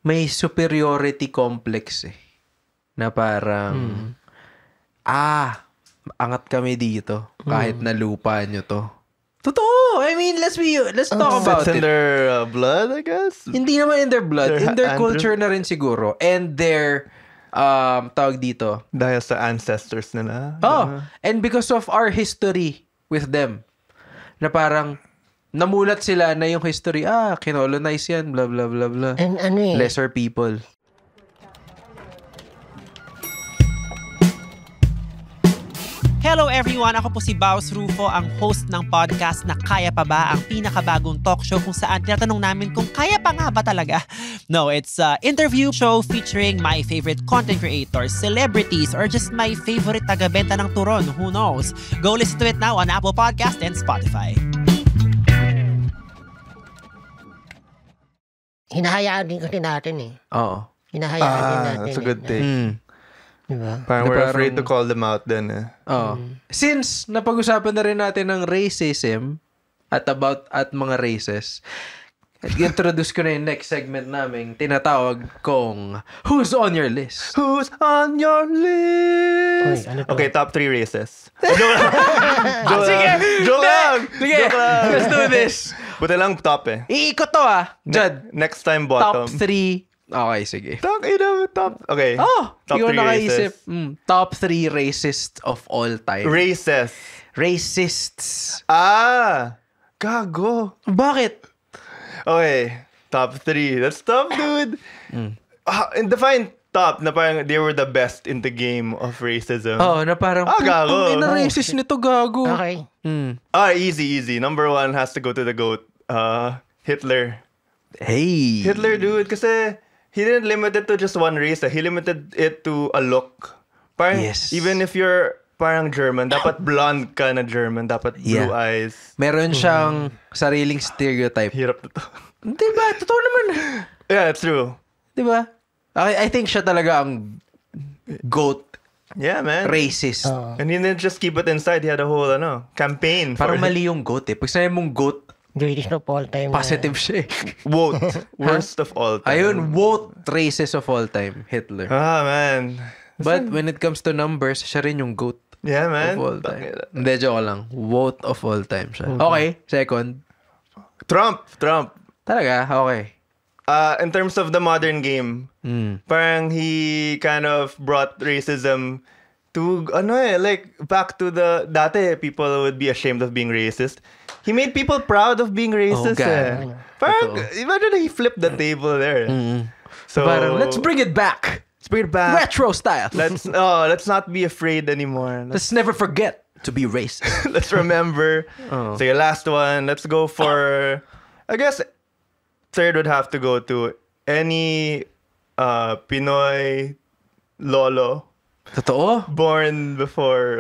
may superiority complex eh. Na parang, angat kami dito kahit na lupa nyo to. Totoo! I mean, let's talk about it. It's in their blood, I guess? Hindi naman in their blood. In their culture na rin siguro. And their, tawag dito. Dahil sa ancestors nila. And because of our history with them. Na parang, namulat sila na yung history, kinolonize yan, blah, blah, blah, blah. And lesser people. Hello everyone! Ako po si Baus Rufo, ang host ng podcast na Kaya Pa Ba? Ang pinakabagong talk show kung saan tinatanong namin kung kaya pa nga ba talaga. No, it's an interview show featuring my favorite content creators, celebrities, or just my favorite taga-benta ng turon. Who knows? Go listen to it now on Apple Podcast and Spotify. Hinahayaan din kasi natin eh. Oo. Hinahayaan din natin. That's a good thing. Diba? Parang we're afraid to call them out then eh. Since napag-usapan na rin natin ng racism at mga races, introduce ko na yung next segment namin, tinatawag kong Who's on Your List? Who's on your list? Okay, top 3 races. Joke lang! Sige, let's do this. Buti lang top eh. Iikot to Jud. Next time bottom. Top 3. Okay, sige. Top. Okay. Top 3 races. Top 3 racist of all time. Racists. Gago. Bakit? Okay. Top 3. That's tough, dude. And define top na parang they were the best in the game of racism. Na parang, gago. racist nito, gago. Okay. Easy. Number 1 has to go to the GOAT. Hitler. Hey. Hitler, dude, kasi he didn't limit it to just one race. He limited it to a look. Parang, even if you're parang German, dapat blonde ka na German, dapat blue eyes. Meron siyang sariling stereotype. Hirap na to. Diba? Totoo naman. Yeah, it's true. Diba? I think siya talaga ang GOAT. Yeah, man. Racist. And he didn't just keep it inside. He had a whole campaign. Parang mali yung GOAT eh. Pag sinabi mong GOAT, greatest of all time. Positive siya eh. Vote. Worst of all time. Ayun, vote racist of all time. Hitler. Man. But when it comes to numbers, siya rin yung GOAT. Yeah, man. Of all time. Hindi, joke lang. Vote of all time siya. Okay, second. Trump. Talaga? Okay. In terms of the modern game, parang he kind of brought racism back to the dati people would be ashamed of being racist. He made people proud of being racist. Parang, imagine he flipped the table there. So parang, let's bring it back. Retro style. Let's not be afraid anymore. Let's never forget to be racist. Let's remember. So your last one. Let's go for, I guess, third would have to go to any Pinoy lolo. Totoo? Born before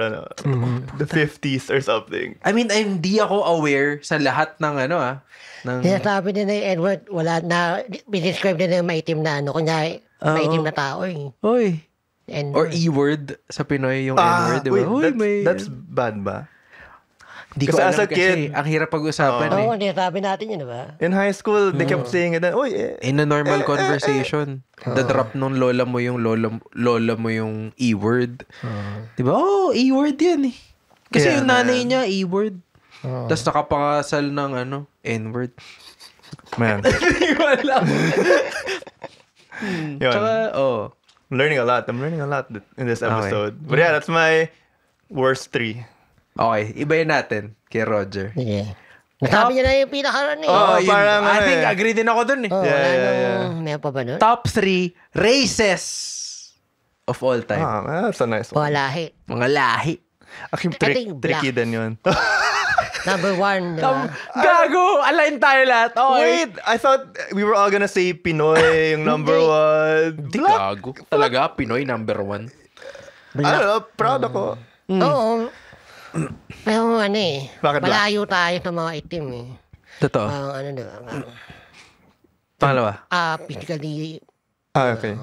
the 50s or something. I mean, hindi ako aware sa lahat ng Sinasabi din na Edward, wala na, describe din na maitim na kunyari, maitim na tao eh. Oy. And, or E-word sa Pinoy, yung N-word, di ba? That's bad ba? Hindi ko alam kasi. Ang hirap pag-usapan eh. Oo, sinasabi natin yun, di ba? In high school, they kept saying it. In a normal conversation, the-drop nung lola mo yung E-word. Di ba? E-word yan eh. Kasi yung nanay niya, E-word. Tapos nakapangasal ng N-word. Man. Hindi ko alam. Tsaka, I'm learning a lot in this episode. Okay. But yeah, that's my worst 3. Okay, ibayin natin kay Roger. Yeah. Nasabi niya na yung pinaka parang I think agree din ako dun eh. May pa ba nun? Top 3 races of all time. That's a nice one. Mga lahi. Actually, tricky din yun. Number 1, diba? Gago! Align tayo lahat. Wait, I thought we were all gonna say Pinoy yung number 1. Di gago. Talaga, Pinoy number 1. I don't know, proud ako. Oo. Pero Bakit malayo tayo sa mga itim eh. Totoo. Diba? Pangalawa? Physically. Okay.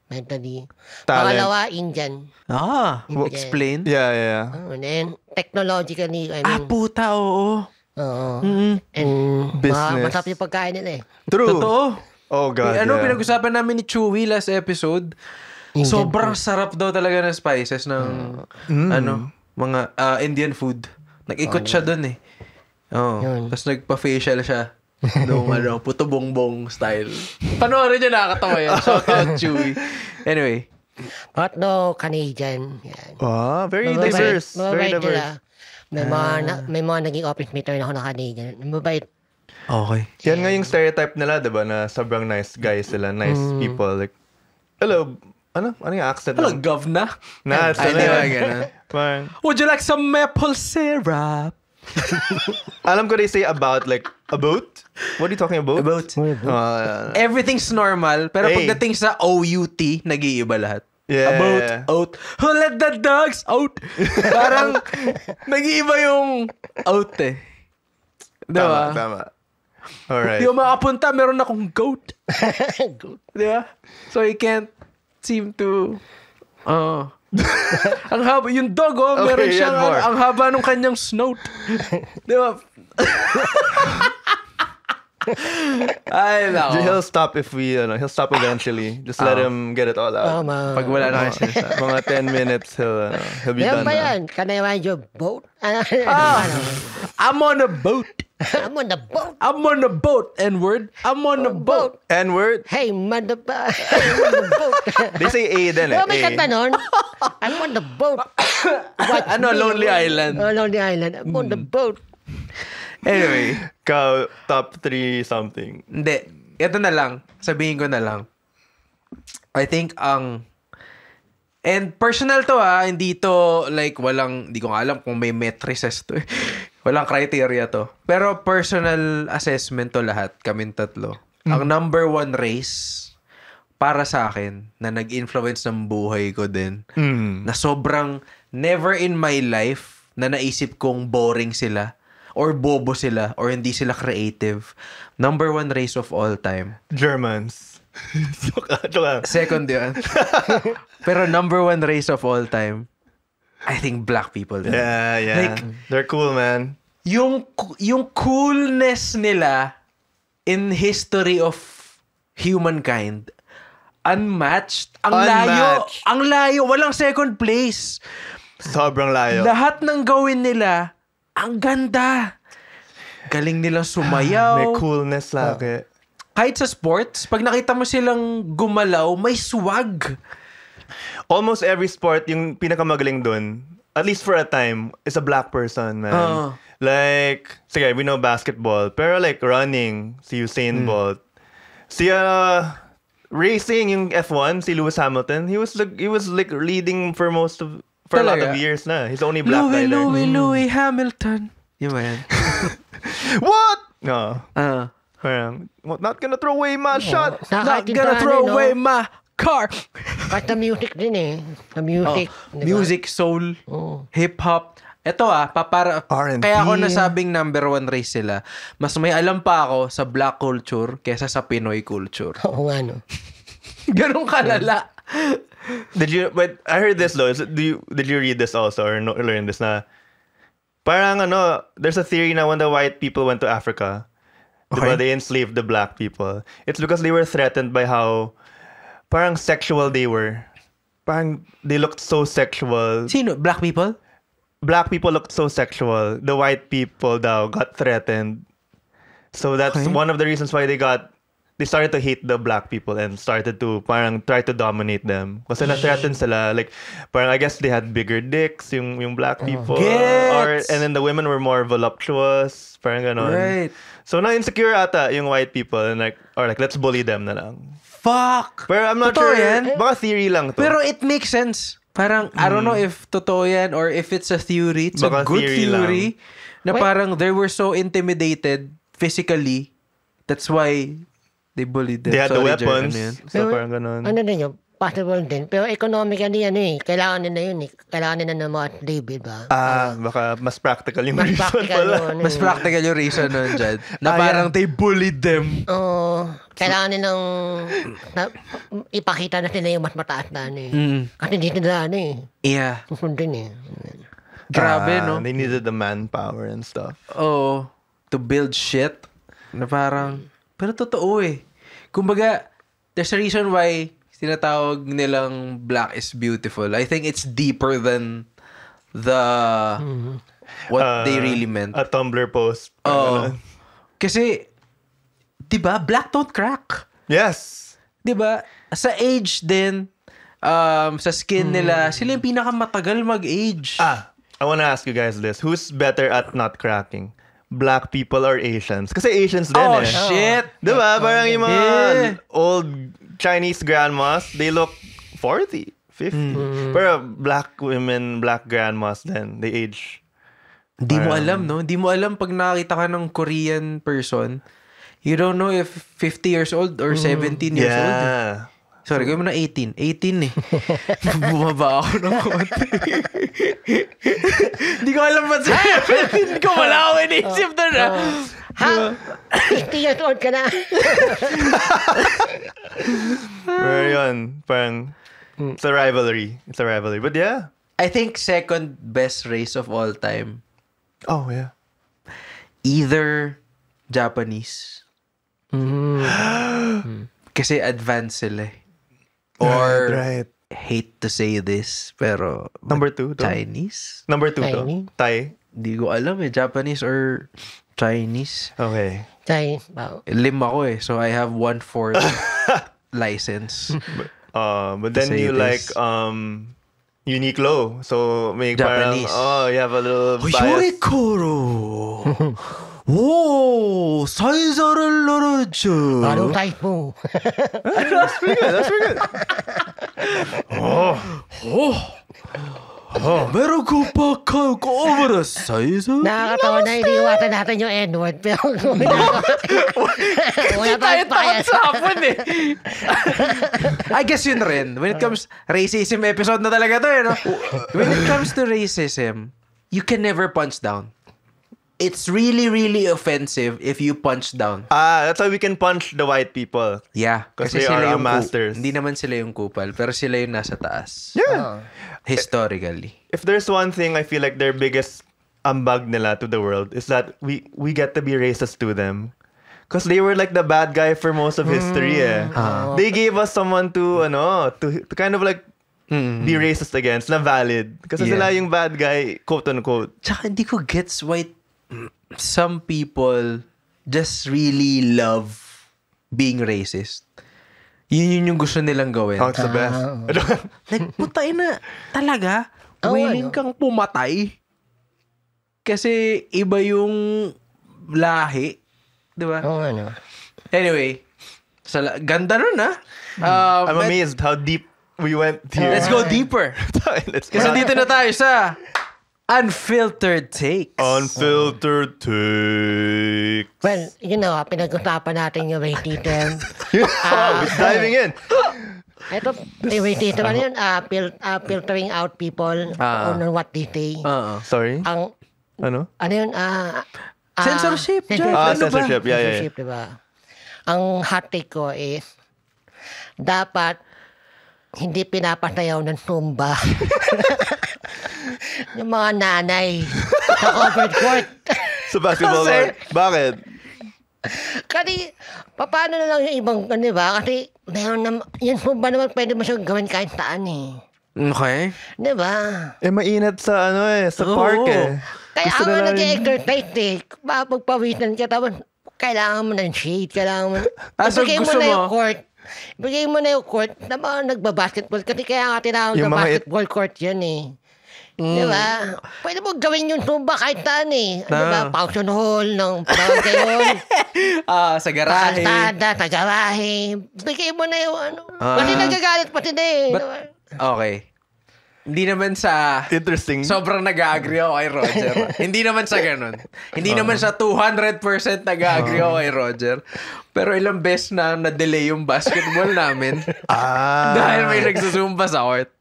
Mentally. Talent. Pangalawa, Indian. Explain? Yeah. And then, technologically, I mean. Puta, oo. And business. masarap yung pagkain nila eh. True. Totoo. Oh God, pinag-usapan namin ni Chewy last episode. Indian Sobrang food. sarap daw talaga ng spices ng mga Indian food. Nag-ikot siya dun eh. Tapos nagpa-facial siya. Nung puto bongbong style. Panoorin niyo, nakakatawa yan. Shout out Chewy. Anyway. But no, Canadian. Yan. Very diverse. Very Mabait diverse. nila. May mga naging office mate rin ako na Canadian. Mabait. Okay. Yan nga yung stereotype nila, diba? Na sobrang nice guys sila. Nice people. Like, hello, ano yung accent? Hello, govna. Nah, Ay, di ba ganun? Would you like some maple syrup? Alam ko they say about. What are you talking about? Everything's normal, pero pagdating sa OUT, nag-iiba lahat. Yeah. Out. Who let the dogs out? Parang nag-iiba yung out eh. Diba? Tama. Alright. Di ko makapunta, meron akong goat. Diba? So he can't seem to... ang haba, yung dog, meron siyang, ang haba ng kanyang snout. Di ba? Ay, nako. He'll stop if we, he'll stop eventually. Just let him get it all out. Pag wala na kasi. Mga 10 minutes, he'll be done. Yan ba yan? Can I ride your boat? I'm on a boat. I'm on the boat. I'm on a boat, N-word. I'm on a boat. N-word? Hey, I'm on the boat. They say A then eh. May kanta nun. I'm on the boat. Lonely Island. Lonely Island. I'm on the boat. Anyway. Top 3 something. Hindi. Ito na lang. Sabihin ko na lang. I think and personal to hindi to hindi ko alam kung may matrices to. Walang criteria to. Pero personal assessment to lahat, kaming tatlo. Ang number 1 race para sa akin na nag-influence ng buhay ko din, na sobrang never in my life na naisip kong boring sila or bobo sila or hindi sila creative. Number 1 race of all time. Germans. Second yun. Pero number 1 race of all time, I think black people din. Yeah. They're cool, man. Yung coolness nila in history of humankind, unmatched. Ang layo. Walang second place. Sobrang layo. Lahat ng gawin nila, ang ganda. Galing nilang sumayaw. May coolness lagi. Kahit sa sports, pag nakita mo silang gumalaw, may swag. almost every sport, yung pinakamagaling dun, at least for a time, is a black person, man. Like, sige, we know basketball, pero like running, si Usain Bolt. Si racing, yung F1, si Lewis Hamilton, he was like leading for a lot of years na. He's the only black guy there. Louis Hamilton. Yun ba yan? What? No. Parang, not gonna throw away my shot. Not gonna throw away my car. Kahit na music din eh. Na music. Diba? Music, soul, hip-hop. Ito R&B. kaya ako nasabing number 1 race sila. Mas may alam pa ako sa black culture kesa sa Pinoy culture. Oo nga, no. Ganun kalala. But I heard this though. Did you read this also or learn this na? Parang there's a theory na when the white people went to Africa, diba, they enslaved the black people. It's because they were threatened by how parang sexual they were. Parang they looked so sexual. Sino? Black people? Black people looked so sexual. The white people daw got threatened. So that's one of the reasons why they started to hate the black people and started to parang try to dominate them. Kasi na-threaten sila. Like, parang I guess they had bigger dicks, yung black people. And then the women were more voluptuous. Parang ganon. Right. So na-insecure ata yung white people and like let's bully them na lang. Fuck! Pero I'm not Totoo sure. Yan? Baka theory lang to. Pero it makes sense. Parang, I don't know if totoo yan or if it's a theory. It's Baka a good theory. Na parang they were so intimidated physically. That's why they bullied them. They had the Sorry, weapons. Jer, So parang ganon. Ano din yun? Possible din. Pero economically kailangan nila yun eh. Kailangan nila ng mga slave, ba? Baka mas practical yung Mas reason practical pala. yun. Mas practical yung reason nun, Jad. Na parang they bullied them. Oo. Kailangan nilang ipakita na sila yung mas mataas na Kasi dito na Yeah. susundin eh. Grabe, no? They needed the manpower and stuff. Oh, to build shit. Na parang, pero totoo eh. Kumbaga, there's a reason why tinatawag nilang black is beautiful. I think it's deeper than what they really meant. A Tumblr post. Oh. Kasi, diba, black don't crack. Yes. Diba? Sa age din, sa skin nila, sila yung pinakamatagal mag-age. I wanna ask you guys this. Who's better at not cracking? Black people or Asians? Kasi Asians din Oh, eh. shit! Diba? Parang yung mga old Chinese grandmas, they look 40, 50. Pero black women, black grandmas then, they age. Di mo alam, no? Di mo alam pag nakakita ka ng Korean person, you don't know if 50 years old or 17 years old. Yeah. Sorry, gawin mo na 18. 18 eh. Bumaba ako ng konti. Hindi ko alam ba't sa'yo. Hindi ko wala ako inisip doon ah. Ha? 50 years old ka na. Pero yun, parang, it's a rivalry. It's a rivalry. But yeah. I think second best race of all time. Oh, yeah. Either Japanese. Kasi advanced sila eh. Or, right. hate to say this, pero Number 2 to? Chinese? Number 2 to? Chinese? Thai? Hindi ko alam eh. Japanese or Chinese. Okay. Chinese. Wow. Lima ko eh. So I have 1/4 license. But then say you this. like Uniqlo. So may Japanese. parang, you have a little bias. Yorikoro! Whoa! 사이사를 넣었죠. Ano type mo? That's pretty good. That's pretty good. Meron ko pa kayo ko 사이사? Nakakatawa na iniiwasan natin yung N-word. Pero wala Tayo tayong bias. sa hapon eh. I guess yun rin. When it comes racism episode na talaga to eh, no? When it comes to racism, you can never punch down. It's really, really offensive if you punch down. That's why we can punch the white people. Yeah. Kasi they are our masters. Hindi naman sila yung kupal, pero sila yung nasa taas. Yeah. Historically. If there's one thing I feel like their biggest ambag nila to the world is that we get to be racist to them. Because they were like the bad guy for most of history eh. They gave us someone to kind of like be racist against na valid. Kasi sila yung bad guy, quote unquote. Tsaka hindi ko gets why some people just really love being racist. Yun yung gusto nilang gawin. Punk's the best. Nagputay na talaga. Willing kang pumatay. Kasi iba yung lahi. Di ba? Anyway, ganda nun I'm amazed how deep we went here. Let's go deeper. Kasi dito na tayo sa Unfiltered Takes. Unfiltered Takes. Well, pinag-usapan natin yung rated. It's diving in. Ito, rated ano yun? Filtering out people on what they say. Sorry? Ano yun? Censorship. Censorship. Yeah. Censorship, diba? Ang hot take ko is, dapat hindi pinapasayaw ng Zumba yung mga nanay sa covered court. Sa basketball court. Bakit? Kasi, paano na lang yung ibang, diba? Kasi, meron na, yung Zumba naman pwede mo siyang gawin kahit saan Okay. Diba? Mainit sa sa park Kaya ako nag-exercise magpawisan ka, tapos kailangan mo ng shade, kailangan mo. Ibigay mo na yung court. Ibigay mo na yung court na nagbabasketball. Kasi kaya nga tinawag na basketball court yun Diba? Pwede mo gawin yung Zumba kahit saan Diba? Function hall ng tawag kayo. Sa garahe. Sa garahe. Bigay mo na yung Kasi nagagalit pa sila Okay. Hindi naman sa... Interesting. Sobrang nag-agree ako kay Roger. Hindi naman sa ganun. Hindi naman sa 200% nag-agree ako kay Roger. Pero ilang beses na na-delay yung basketball namin. Dahil may nagsusumba sa court.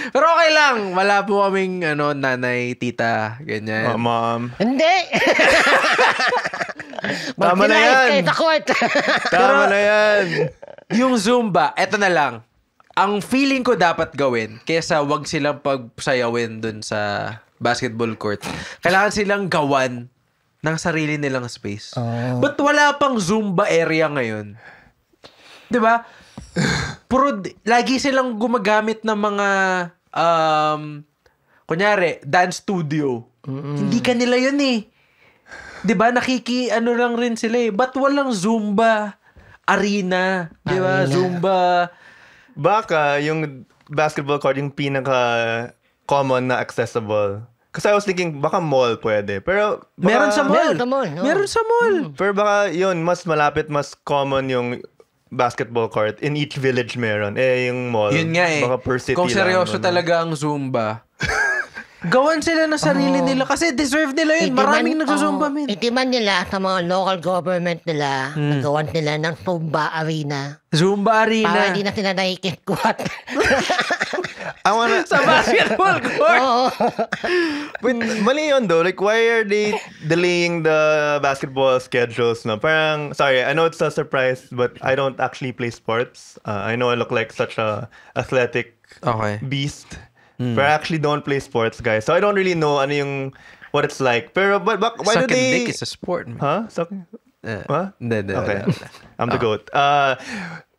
Pero okay lang. Wala po kaming nanay, tita, ganyan. Mom. Hindi! Tama na yan. Tama na yan. Yung Zumba, eto na lang. Ang feeling ko dapat gawin, kesa wag silang pagsayawin dun sa basketball court, kailangan silang gawan ng sarili nilang space. But wala pang Zumba area ngayon? Diba? Lagi silang gumagamit ng mga, kunyari, dance studio. Hindi kanila yun Diba? Lang rin sila Ba't walang Zumba arena? Diba? Zumba... Baka yung basketball court yung pinaka-common na accessible. Kasi I was thinking, baka mall pwede. Pero baka, meron sa mall. Meron sa mall. Pero baka yun, mas malapit, mas common yung basketball court. In each village meron. Yung mall. Yun nga Baka per city kung seryoso talaga ang Zumba, gawan sila na sarili nila kasi deserve nila yun. Maraming nagsusumba, min. Itiman nila sa mga local government nila, nagawan nila ng Zumba arena. Zumba arena. Para hindi na sila nakikikuhat. Sa basketball court. Wait, mali yun though. Like, why are they delaying the basketball schedules? No? Parang, sorry, I know it's a surprise, but I don't actually play sports. I know I look like such a athletic beast. But I actually don't play sports, guys. So I don't really know what it's like. Pero but why do they... Sucking dick is a sport, man. Huh? Sucking? What? Hindi. Okay. I'm the goat.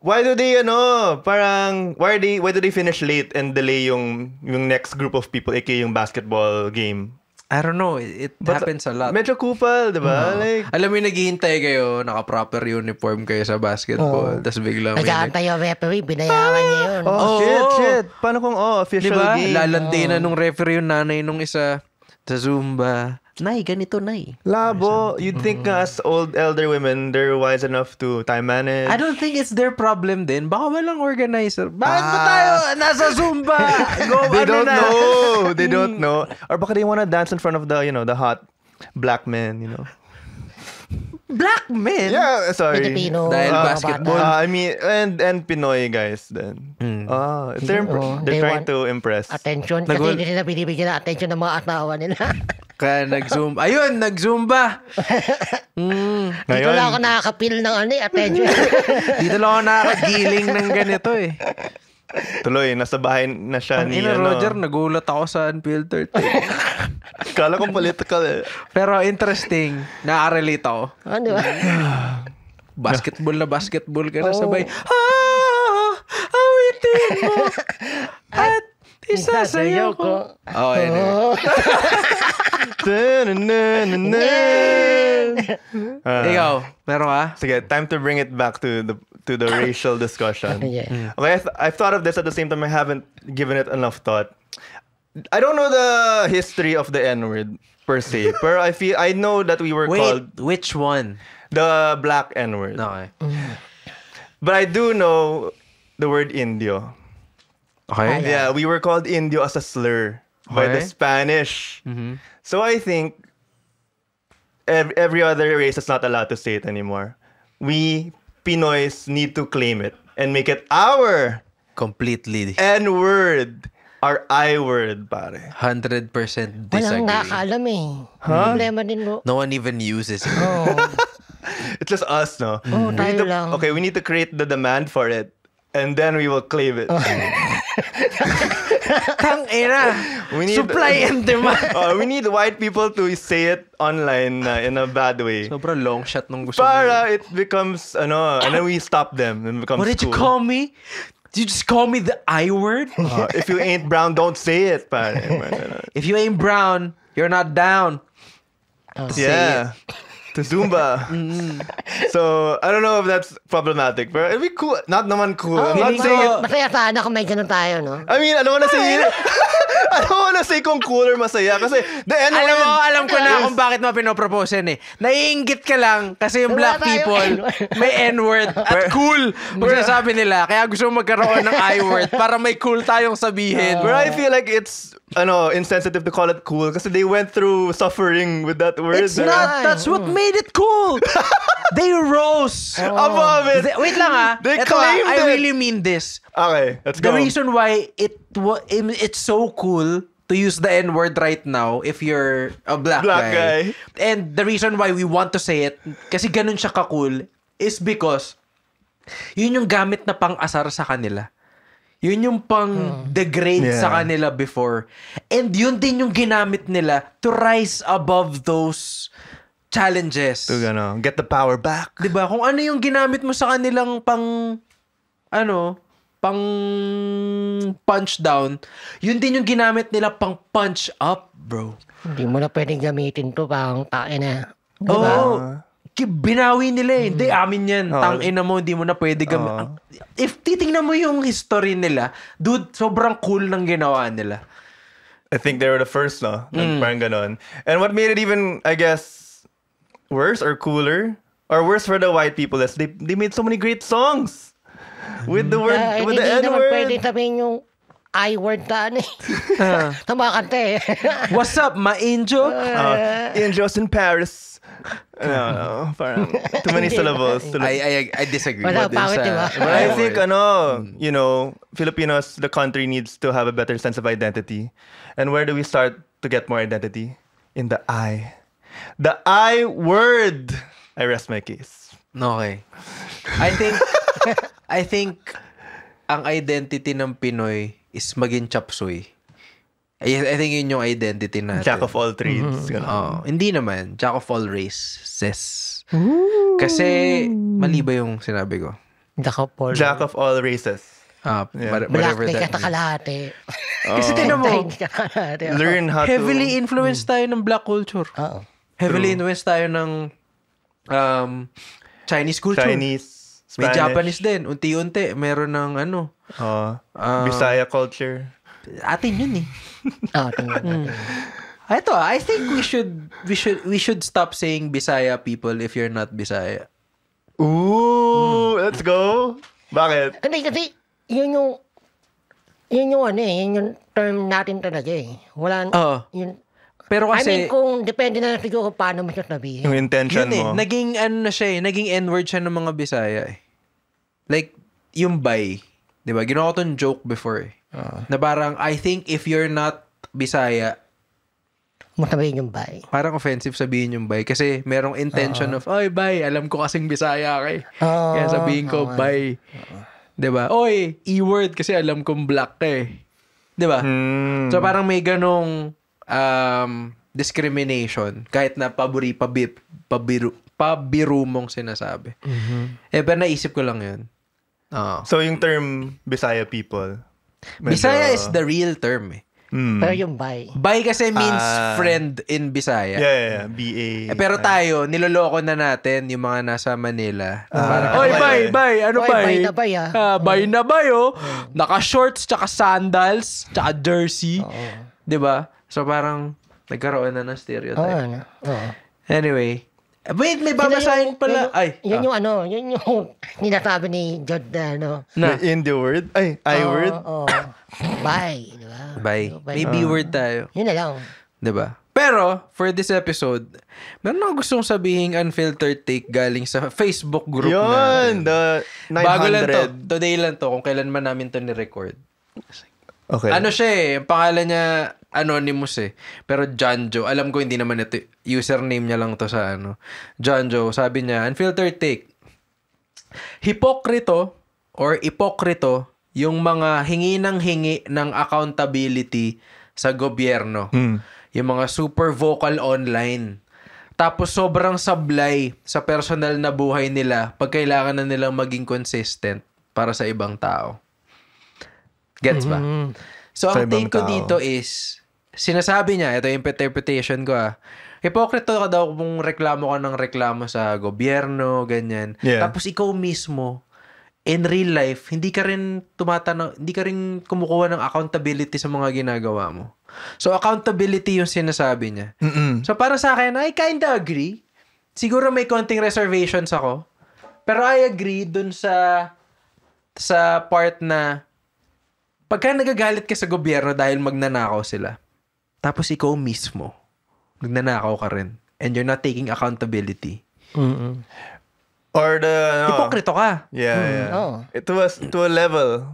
Why do they, why do they finish late and delay yung next group of people, aka yung basketball game? I don't know. It happens a lot. Medyo kupal, diba? Like, alam mo, naghihintay kayo, naka-proper uniform kayo sa basketball, tapos biglang nag-aantay yung referee, binayaran niya yun. Shit. Paano kung official game? Lalandi na nung referee yung nanay nung isa sa Zumba. Nay, ganito, nay. Labo. You'd think as old elder women, they're wise enough to time manage. I don't think it's their problem din. Baka walang organizer. Bakit ba tayo nasa Zumba? They don't know. Or baka they wanna dance in front of the hot black men, Black men? Yeah, sorry. Filipino. Dahil basketball. I mean, and Pinoy guys then. They're trying to impress. Attention. Kasi hindi sila binibigyan ng attention ng mga asawa nila. Kaya nag-Zumba. Ayun, nag-Zumba. Dito lang ako nakakapil ng attention. Dito lang ako nakakagiling ng ganito Tuloy, nasa bahay na siya ni Roger, nagulat ako sa Unfiltered. Kala ko political Pero interesting. Nakaka-relate ako. Ano ba? Basketball ka na sabay. Awitin mo. At isasayaw ko. Ikaw, meron ka? Sige, time to bring it back to the racial discussion. Yeah. Okay, I've thought of this at the same time. I haven't given it enough thought. I don't know the history of the N-word per se, but I know that we were called Which one? the black N-word. Okay. But I do know the word Indio. Okay. Yeah, we were called Indio as a slur by the Okay. Spanish. So I think every other race is not allowed to say it anymore. We Pinoys need to claim it and make it our Completely. N-word, our I-word, pare. 100% Walang disagree. nakakaalam eh. Problema din mo. No one even uses it. It's just us, no? Oh, We need tayo to- lang. Okay, we need to create the demand for it, and then we will claim it. Tangina. We need Supply and demand. We need white people to say it online in a bad way. Sobrang long shot nung gusto mo. Para it becomes, and then we stop them. And it becomes What did you cool. call me? Did you just call me the I word? If you ain't brown, don't say it, pare. If you ain't brown, you're not down. Yeah. To Zumba. So, I don't know if that's problematic, but it'd be cool. Not naman cool. I'm not feeling saying it. Masaya sana kung may ganun tayo, no? I mean, I don't wanna say I don't wanna say kung cool or masaya kasi the N-word. Alam ko na kung bakit mo pinopropose yan eh. Naiinggit ka lang kasi yung Wala black tayong people N-word. may N-word at cool. Magsasabi nila. Kaya gusto mo magkaroon ng I-word para may cool tayong sabihin. But I feel like it's insensitive to call it cool kasi they went through suffering with that word. It's not. That's what made it cool. They rose above it. Wait lang ah. They Ito claimed I it. really mean this. Okay, let's The go. reason why it's so cool to use the N-word right now if you're a black guy. And the reason why we want to say it, kasi ganun siya ka-cool, is because yun yung gamit na pang-asar sa kanila. Yun yung pang-degrade Yeah. sa kanila before. And yun din yung ginamit nila to rise above those challenges. To get the power back. Diba? Kung ano yung ginamit mo sa kanilang pang punch down, yun din yung ginamit nila pang punch up, bro. Hindi mo na pwedeng gamitin to, parang tae na. Oo. Binawi nila eh. Hindi, amin yan. Tangina mo, hindi mo na pwede gamitin. If titingnan mo yung history nila, dude, sobrang cool ng ginawa nila. I think they were the first, no? Parang ganon. And what made it even, I guess, worse or cooler, or worse for the white people is they made so many great songs with the word, with the Hindi naman N-word. pwede sabihin yung I-word na ano eh. Tama kanta eh. What's up, ma-injo? Angels in Paris. No, parang too many syllables. I disagree. Wala, But pangit, diba? But I think, Filipinos, the country needs to have a better sense of identity. And where do we start to get more identity? In the I. The I word. I rest my case. Okay. I think ang identity ng Pinoy is maging chop suey. I think yun yung identity natin. Jack of all trades. Hindi naman. Jack of all races. Kasi, mali ba yung sinabi ko? Jack of all races. Black Whatever day that ka means. kalahati. Kasi tinan mo, Learn how heavily to... influenced tayo ng black culture. Oo. Heavily influenced tayo ng Chinese culture. Chinese, Spanish. May Japanese din. Unti-unti. Meron ng Bisaya culture. atin yun eh. Tingnan. Ito, I think we should stop saying Bisaya people if you're not Bisaya. Ooh, let's go. Bakit? Hindi kasi, yun yung term natin talaga eh. Wala, yun. Pero I kasi, mean, kung depende na siguro paano mo siya sabihin. Yung intention yun mo. naging naging N-word siya ng mga Bisaya eh. Like, yung bay. Diba? Ginawa ko tong joke before eh. Na parang, I think if you're not Bisaya, Mo sabihin yung bay. parang offensive sabihin yung bay. Kasi merong intention of, oy, bay, alam ko kasing Bisaya ka eh. Kaya sabihin ko, bay. Diba? Oy, E-word kasi alam kong black ka eh. Diba? So parang may ganong discrimination kahit na pabiru mong sinasabi. Pero naisip ko lang yun. So yung term Bisaya people. Bisaya is the real term eh. Pero yung bye. Bye kasi means friend in Bisaya. Yeah. B-A. Pero tayo, niloloko na natin yung mga nasa Manila. Parang, oy, bye. Ano Oy, bye? bye na bye, Bye na bye, oh. Naka-shorts, tsaka sandals, tsaka jersey. Diba? So parang, nagkaroon na ng stereotype. Anyway. Wait, may babasahin pala. Yun yung ninasabi ni Jod na in the word? I word? Bye. Diba? Bye. May B-word tayo. Yun na lang. Diba? Pero, for this episode, meron ako gustong sabihin unfiltered take galing sa Facebook group Yun, the 900. Bago lang to. Today lang to, kung kailan man namin to ni-record. Okay. Ano siya ang pangalan niya, anonymous Pero John Joe, alam ko hindi naman ito, username niya lang to sa John Joe, sabi niya, unfiltered take. Hipokrito or ipokrito yung mga hingi ng accountability sa gobyerno. Yung mga super vocal online. Tapos sobrang sablay sa personal na buhay nila pag kailangan na nilang maging consistent para sa ibang tao. Gets ba? So, ang take ko dito is, sinasabi niya, ito yung interpretation ko hipokrito ka daw kung reklamo ka ng reklamo sa gobyerno, ganyan. Yeah. Tapos ikaw mismo, in real life, hindi ka rin kumukuha ng accountability sa mga ginagawa mo. So, accountability yung sinasabi niya. So, para sa akin, I kinda agree. Siguro may konting reservations ako. Pero I agree dun sa part na pagka nagagalit ka sa gobyerno dahil magnanakaw sila, tapos ikaw mismo, magnanakaw ka rin, and you're not taking accountability. Or hipokrito ka. Yeah. It was to a level.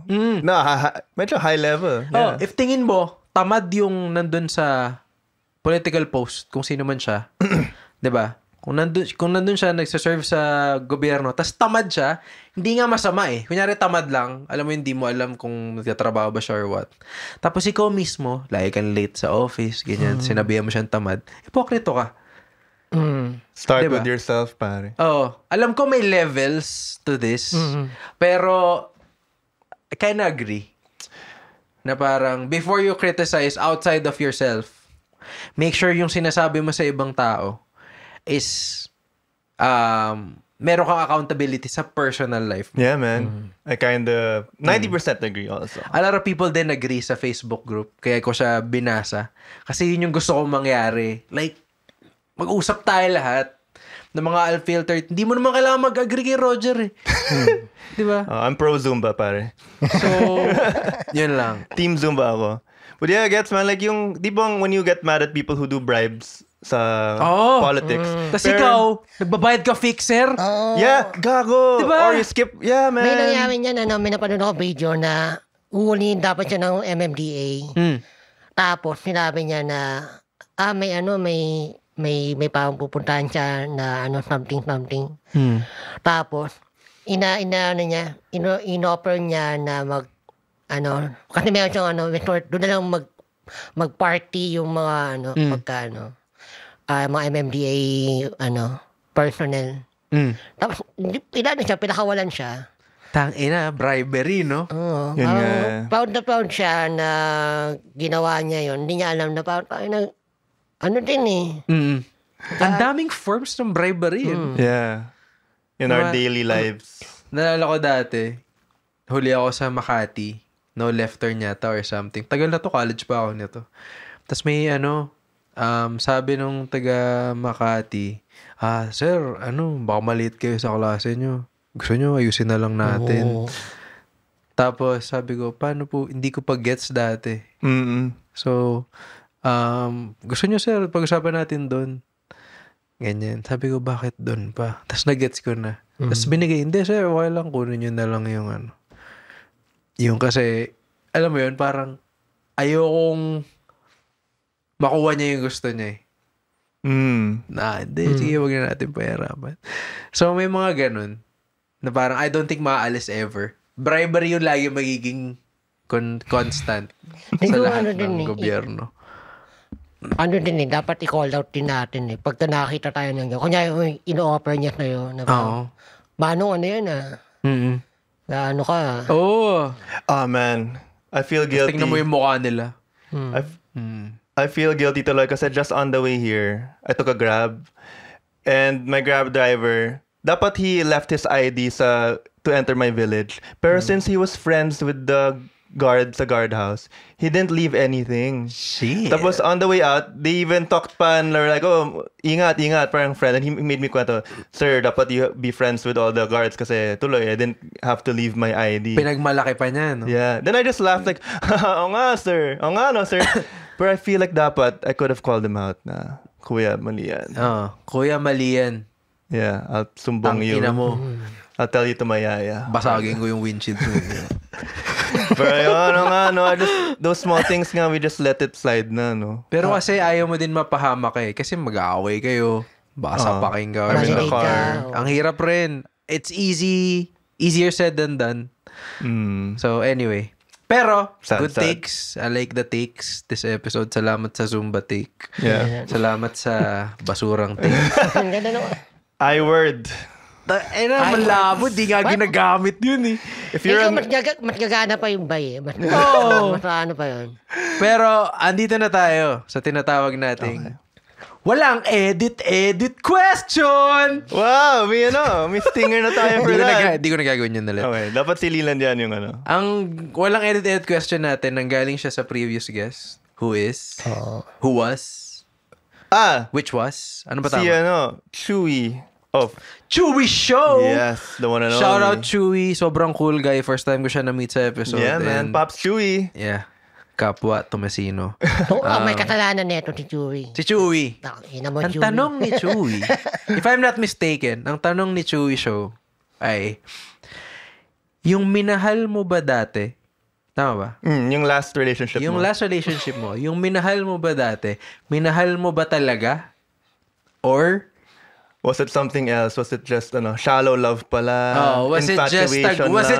Medyo high level. Yeah. If tingin mo, tamad yung nandun sa political post, kung sino man siya, 'di ba? Kung nandun siya nagse-serve sa gobyerno, tas tamad siya, hindi nga masama Kunyari tamad lang, alam mo hindi mo alam kung nagtatrabaho ba siya or what. Tapos ikaw mismo, lagi kang late sa office, ganyan, sinabihan mo siyang tamad, hipokrito ka. Start diba? with yourself, pare. Alam ko may levels to this, pero I kinda agree na parang before you criticize outside of yourself, make sure yung sinasabi mo sa ibang tao is meron kang accountability sa personal life mo. Yeah, man. I kinda 90% agree also. A lot of people din agree sa Facebook group, kaya ko siya binasa. Kasi yun yung gusto kong mangyari. Like, mag-usap tayo lahat ng mga unfiltered. Hindi mo naman kailangan mag-agree kay Roger Di ba? I'm pro Zumba, pare. So, yun lang. Team Zumba ako. But yeah, gets man, like yung, di ba when you get mad at people who do bribes sa politics. Tapos ikaw, nagbabayad ka fixer? Yeah, gago. Diba? Or you skip, yeah, man. May nangyari niyan, may napanood ako video na uhulihin dapat siya ng MMDA. Tapos, sinabi niya na, may parang pupuntahan siya na something. Tapos, in-offer niya na kasi meron siyang resort, doon na lang mag-party yung mga mga MMDA personnel. Tapos, pinakawalan siya. Tangina, bribery, no? Oo. Yun nga. Proud na proud siya na ginawa niya yun. Hindi niya alam na Ang daming forms ng bribery. Yeah. In our daily lives. Nalala ko dati, huli ako sa Makati. No left turn yata or something. Tagal na to, college pa ako nito. Tapos may sabi nung taga Makati, sir, baka maliit kayo sa klase nyo. Gusto nyo, ayusin na lang natin. Tapos sabi ko, paano po, hindi ko pa gets dati. So, gusto nyo sir, pag-usapan natin doon. Ganyan. Sabi ko, bakit doon pa? Tapos nag-gets ko na. Tapos binigay, hindi sir, okay lang, kunin nyo na lang yung yung kasi, alam mo yun, parang ayokong makuha niya yung gusto niya hindi, sige, wag na natin pahirapan. So, may mga ganun na parang I don't think maalis ever. Bribery yung lagi magiging constant sa lahat ng gobyerno. Dapat i-call out din natin pagka nakakita tayo ng gano'n. Kunyari, ino-offer niya sa'yo na manong yan na ka. Oh, man. I feel guilty. tingnan mo yung mukha nila. I feel guilty tuloy kasi just on the way here, I took a Grab. And my Grab driver, dapat he left his ID to enter my village. Pero since he was friends with the guard sa guardhouse, he didn't leave anything. Shit. Tapos on the way out, they even talked pa and were like, oh, ingat, parang friend. And he made me kwento, sir, dapat you be friends with all the guards kasi tuloy, I didn't have to leave my ID. Pinagmalaki pa niya, no? Yeah. Then I just laughed like, oo nga, sir. Oo nga, no, sir. But I feel like dapat, I could have called him out na, Kuya, mali yan. Kuya, mali yan. Yeah, I'll sumbong you. Ina mo. I'll tell you to my yaya. Basagin ko yung windshield mo. Pero those small things nga, we just let it slide na, no? Pero kasi ayaw mo din mapahamak Kasi mag-aaway kayo. Baka sapakin ka. Ang hirap rin. It's easier said than done. So anyway. Pero, good takes. I like the takes this episode. Salamat sa Zumba take. Yeah. Salamat sa basurang take. I-word. Malabo. Di nga ginagamit yun If you're mas gagana pa yung bay Mas ano pa yun. Pero, andito na tayo sa tinatawag nating walang edit question! Wow! May stinger na tayo for that. Hindi ko nagagawin yun nalit. Okay, dapat si Leland yan yung Ang walang edit question natin, nanggaling siya sa previous guest, who was, which was, ano ba tama? Si Chewy of Chewy Show! Yes, the one and only. Shout out Chewy, sobrang cool guy. First time ko siya na-meet sa episode. Yeah, man. Pops Chewy. Yeah. Kapwa Tomasino. May kasalanan neto si Chewy. Si Chewy. Ang tanong ni Chewy, if I'm not mistaken, ang tanong ni Chewy Show ay, yung minahal mo ba dati? Tama ba? Yung last relationship mo. Yung last relationship mo, yung minahal mo ba dati, minahal mo ba talaga? Or was it something else? Was it just shallow love pala? Was it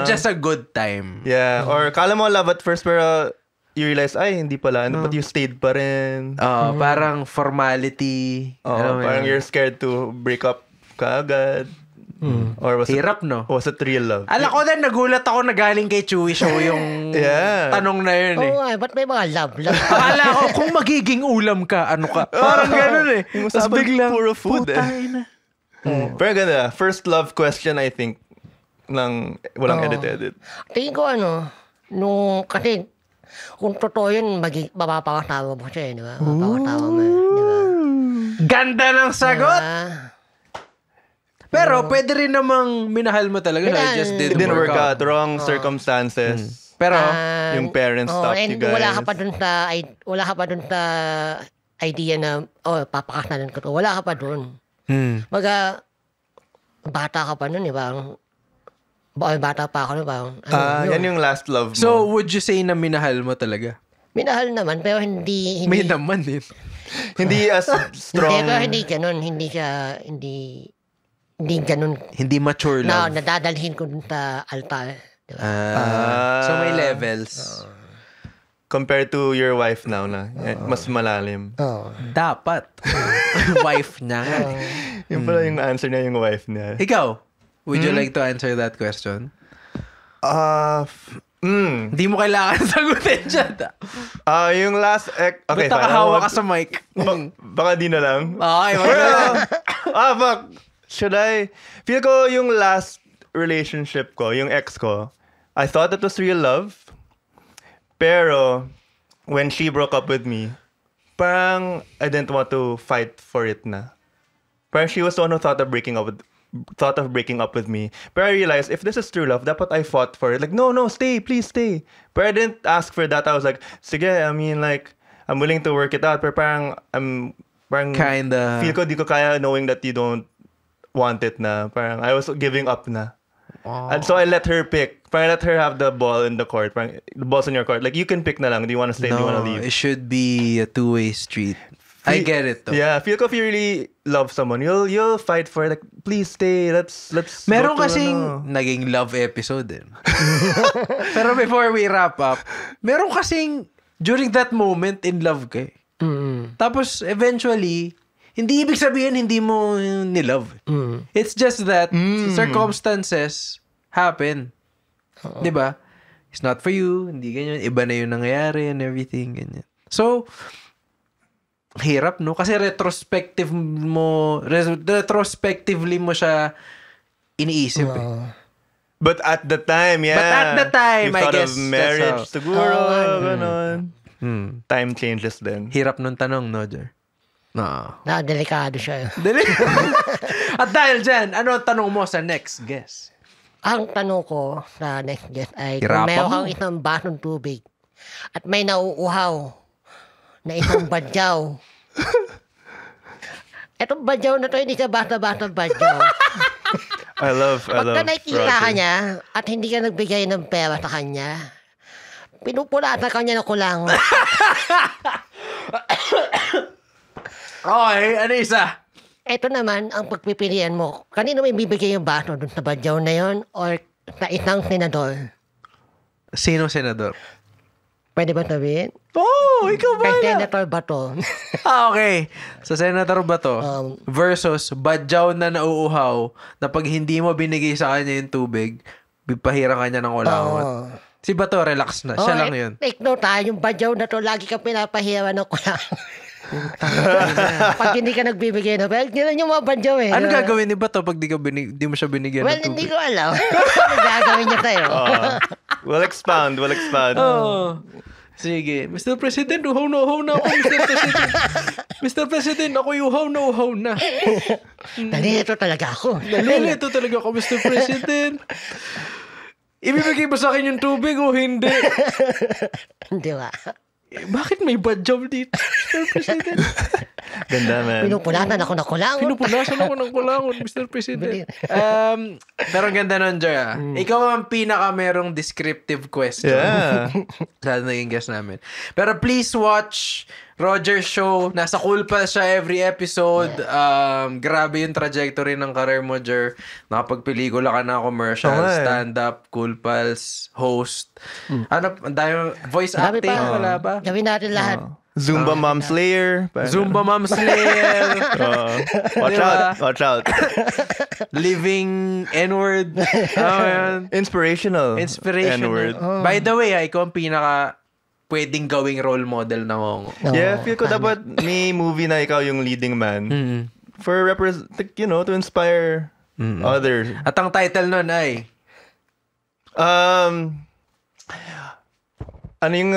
just a good time? Yeah, or kala mo love at first pero you realize, hindi pala. But you stayed pa rin. Parang formality. Parang you're scared to break up kaagad. Or was hirap, no? Was it real love? Alam ko din, nagulat ako na galing kay Chewy Show yung tanong na yun ba't may mga love? Akala ko, kung magiging ulam ka, ano ka? Parang ganun Tapos biglang, puro food na. Pero ganda. First love question, I think, ng walang edit-edit. Tingin ko kasi, kung totoo yun, mapapakatawa mo siya di ba? Mapapakatawa mo di ba? Ganda ng sagot! Pero pwede rin namang minahal mo talaga. It just didn't work out. Wrong circumstances. Pero, yung parents stopped you guys. Wala ka pa dun sa idea na, papakasnalan ko to. Wala ka pa dun. Bata ka pa nun, di ba? Bata pa ako, di ba? Yan yung last love mo. So, would you say na minahal mo talaga? Minahal naman, pero hindi may naman din. Hindi as strong. Hindi, pero hindi ganun. Hindi ganun. Hindi mature love. Nadadalhin ko dun sa altar. Diba? So may levels. Compared to your wife now na. Mas malalim. Dapat. Wife niya nga. Yung pala yung answer niya yung wife niya. Ikaw, would you like to answer that question? Hindi mo kailangan sagutin dyan. Yung last okay, ba't nakahawa ka sa mic? Baka di na lang. Okay, wag na lang. Fuck. Should I? Feel ko yung last relationship ko, yung ex ko, I thought it was real love. Pero, when she broke up with me, parang I didn't want to fight for it na. Parang she was the one who thought of breaking up with me. But I realized, if this is true love, dapat I fought for it. Like, no, stay, please stay. But I didn't ask for that. I was like, sige, I mean, like, I'm willing to work it out. Pero parang kinda feel ko di ko kaya knowing that you don't want it na. Parang I was giving up na. And so I let her pick. Parang I let her have the ball in the court. Parang the ball's in your court. Like, you can pick na lang. Do you want to stay? Do you want to leave? It should be a two-way street. I get it though. Yeah, feel ko if you really love someone, you'll fight for it. Like, please stay. Let's meron kasing naging love episode din. Pero before we wrap up, meron kasing during that moment in love ka. Tapos eventually, hindi ibig sabihin hindi mo ni-love. It's just that circumstances happen. 'Di ba? It's not for you, hindi ganyan. Iba na yung nangyayari and everything, ganyan. So, hirap, no? Kasi retrospectively mo siya iniisip eh. But at the time, yeah. But at the time, you I thought guess, of marriage, that's siguro, ganon. Time changes then. Hirap nung tanong, no, Jer? No. Delikado siya. Dali. At dahil dyan, ano ang tanong mo sa next guest? Ang tanong ko sa next guest ay Hirapan kung meron mo. kang isang basong tubig at may nauuhaw na isang badyaw. Etong badyaw na to, hindi ka basta-basta badyaw. I love Pagka nakikita ka Roger. niya at hindi ka nagbigay ng pera sa kanya, pinupulatan ka niya ng kulangot. Okay, ano isa? Ito naman ang pagpipilian mo. Kanino may bibigay yung baso dun sa badyaw na yon or sa isang senador? Sino senador? Pwede ba sabihin? Oh, ikaw ba Kay na? Senator Bato. Okay. Sa Senator ba to? Versus badyaw na nauuhaw na pag hindi mo binigay sa kanya yung tubig, bipahira ka niya ng kulangot. Si Bato, relax na. Siya lang yun. Take note ha, yung badyaw na to, lagi ka pinapahiyawan ng kulangot. Pag hindi ka nagbibigay na, well, yun yung mga badyaw eh. Ano gagawin ni Bato pag di mo siya binigyan Well, ng tubig? hindi ko alam. Ano gagawin niya sa'yo? We'll expound. Oh. Sige. Mr. President, uhaw na ako, Mr. President. Mr. President, ako uhaw na. Nalilito talaga ako. Nalilito talaga ako, Mr. President. Ibibigay ba sa akin yung tubig o hindi? Hindi ba? Bakit may badyaw dito, Mr. President? Ganda, man. Pinupulatan ako ng kulangot. Pinupunasan ako ng kulangot, Mr. President. Pero ang ganda nun, Jer. Ikaw ang pinaka merong descriptive question. Yeah. Sa naging guest namin. Pero please watch Roger's show. Nasa Cool Pals siya every episode. Grabe yung trajectory ng career mo, Jer. Nakapagpelikula ka na, commercial, stand-up, Cool Pals, host. Ano, ang dami, voice Marami acting, pa. wala ba? Gawin natin lahat. Zumba Mom Slayer. Zumba Mom Slayer. Watch out. Living N-word. Yan. Inspirational. N-word. By the way, ikaw ang pinaka pwedeng gawing role model na mo. Yeah, feel ko dapat may movie na ikaw yung leading man. For to inspire others. At ang title nun ay ano yung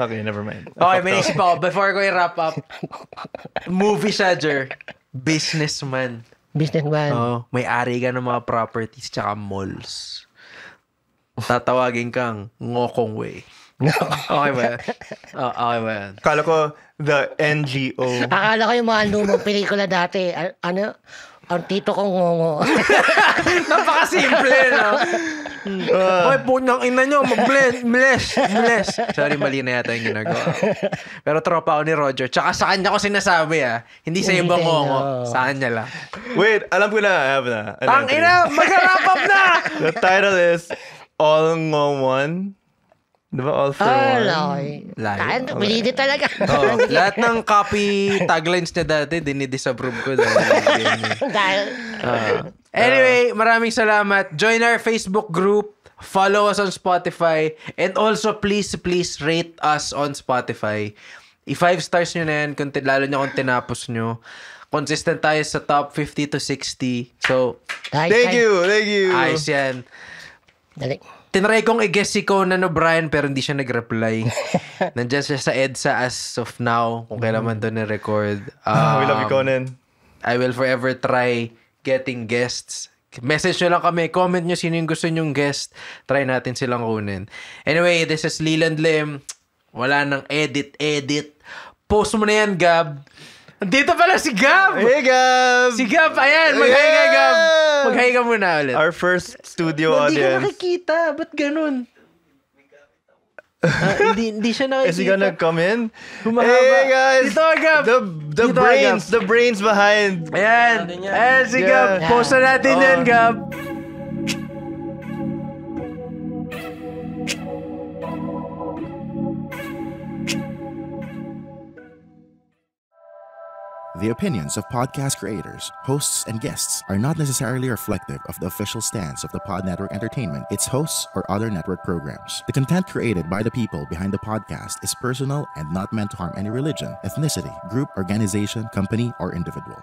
okay, never mind. okay, may isip ako. Before ko i-wrap up, movie siya, Jer. Businessman. Businessman. May-ari ka ng mga properties tsaka malls. Tatawagin kang Ngokong Wei. Okay ba yan? Okay ba yan? Kala ko, the NGO. Akala ko yung mga lumang pelikula dati. Ang tito kong ngongo. Napaka-simple, no? Oy, punang ina nyo, bless. Sorry, mali na yata yung ginagawa. Pero tropa ako ni Roger. Tsaka sa kanya ko sinasabi, Hindi sa ibang ngongo. Sa kanya lang. Wait, alam ko na. I have na. Tang ina, mag-wrap up na! The title is All Ngomon. Diba? All for one. Kaya, pinili talaga. Lahat ng copy taglines niya dati, dinidisapprove ko. Anyway, maraming salamat. Join our Facebook group. Follow us on Spotify. And also, please rate us on Spotify. I-5 stars nyo na yan, lalo nyo kung tinapos nyo. Consistent tayo sa top 50 to 60. So, thank you. Ayos yan. Dali. Tinry kong i-guess si Conan O'Brien pero hindi siya nag-reply. Nandiyan siya sa EDSA as of now kung kailan man to ni-record. We love you, Conan. I will forever try getting guests. Message nyo lang kami. Comment nyo sino yung gusto nyong guest. Try natin silang kunin. Anyway, this is Leland Lim. Wala nang edit. Post mo na yan, Gab. Dito pala si Gab! Hey, Gab! Si Gab, ayan! Mag-hi ka, Gab! Mag-hi ka muna ulit. Our first studio Hindi ka audience. nakikita. Ba't ganun? Hindi siya nakikita. Is he gonna come in? Humahaba. Hey, guys! Dito, Gab! The brains behind. Ayan! Ayan si Gab! Post na natin yan, Gab! The opinions of podcast creators, hosts, and guests are not necessarily reflective of the official stance of the Pod Network Entertainment, its hosts, or other network programs. The content created by the people behind the podcast is personal and not meant to harm any religion, ethnicity, group, organization, company, or individual.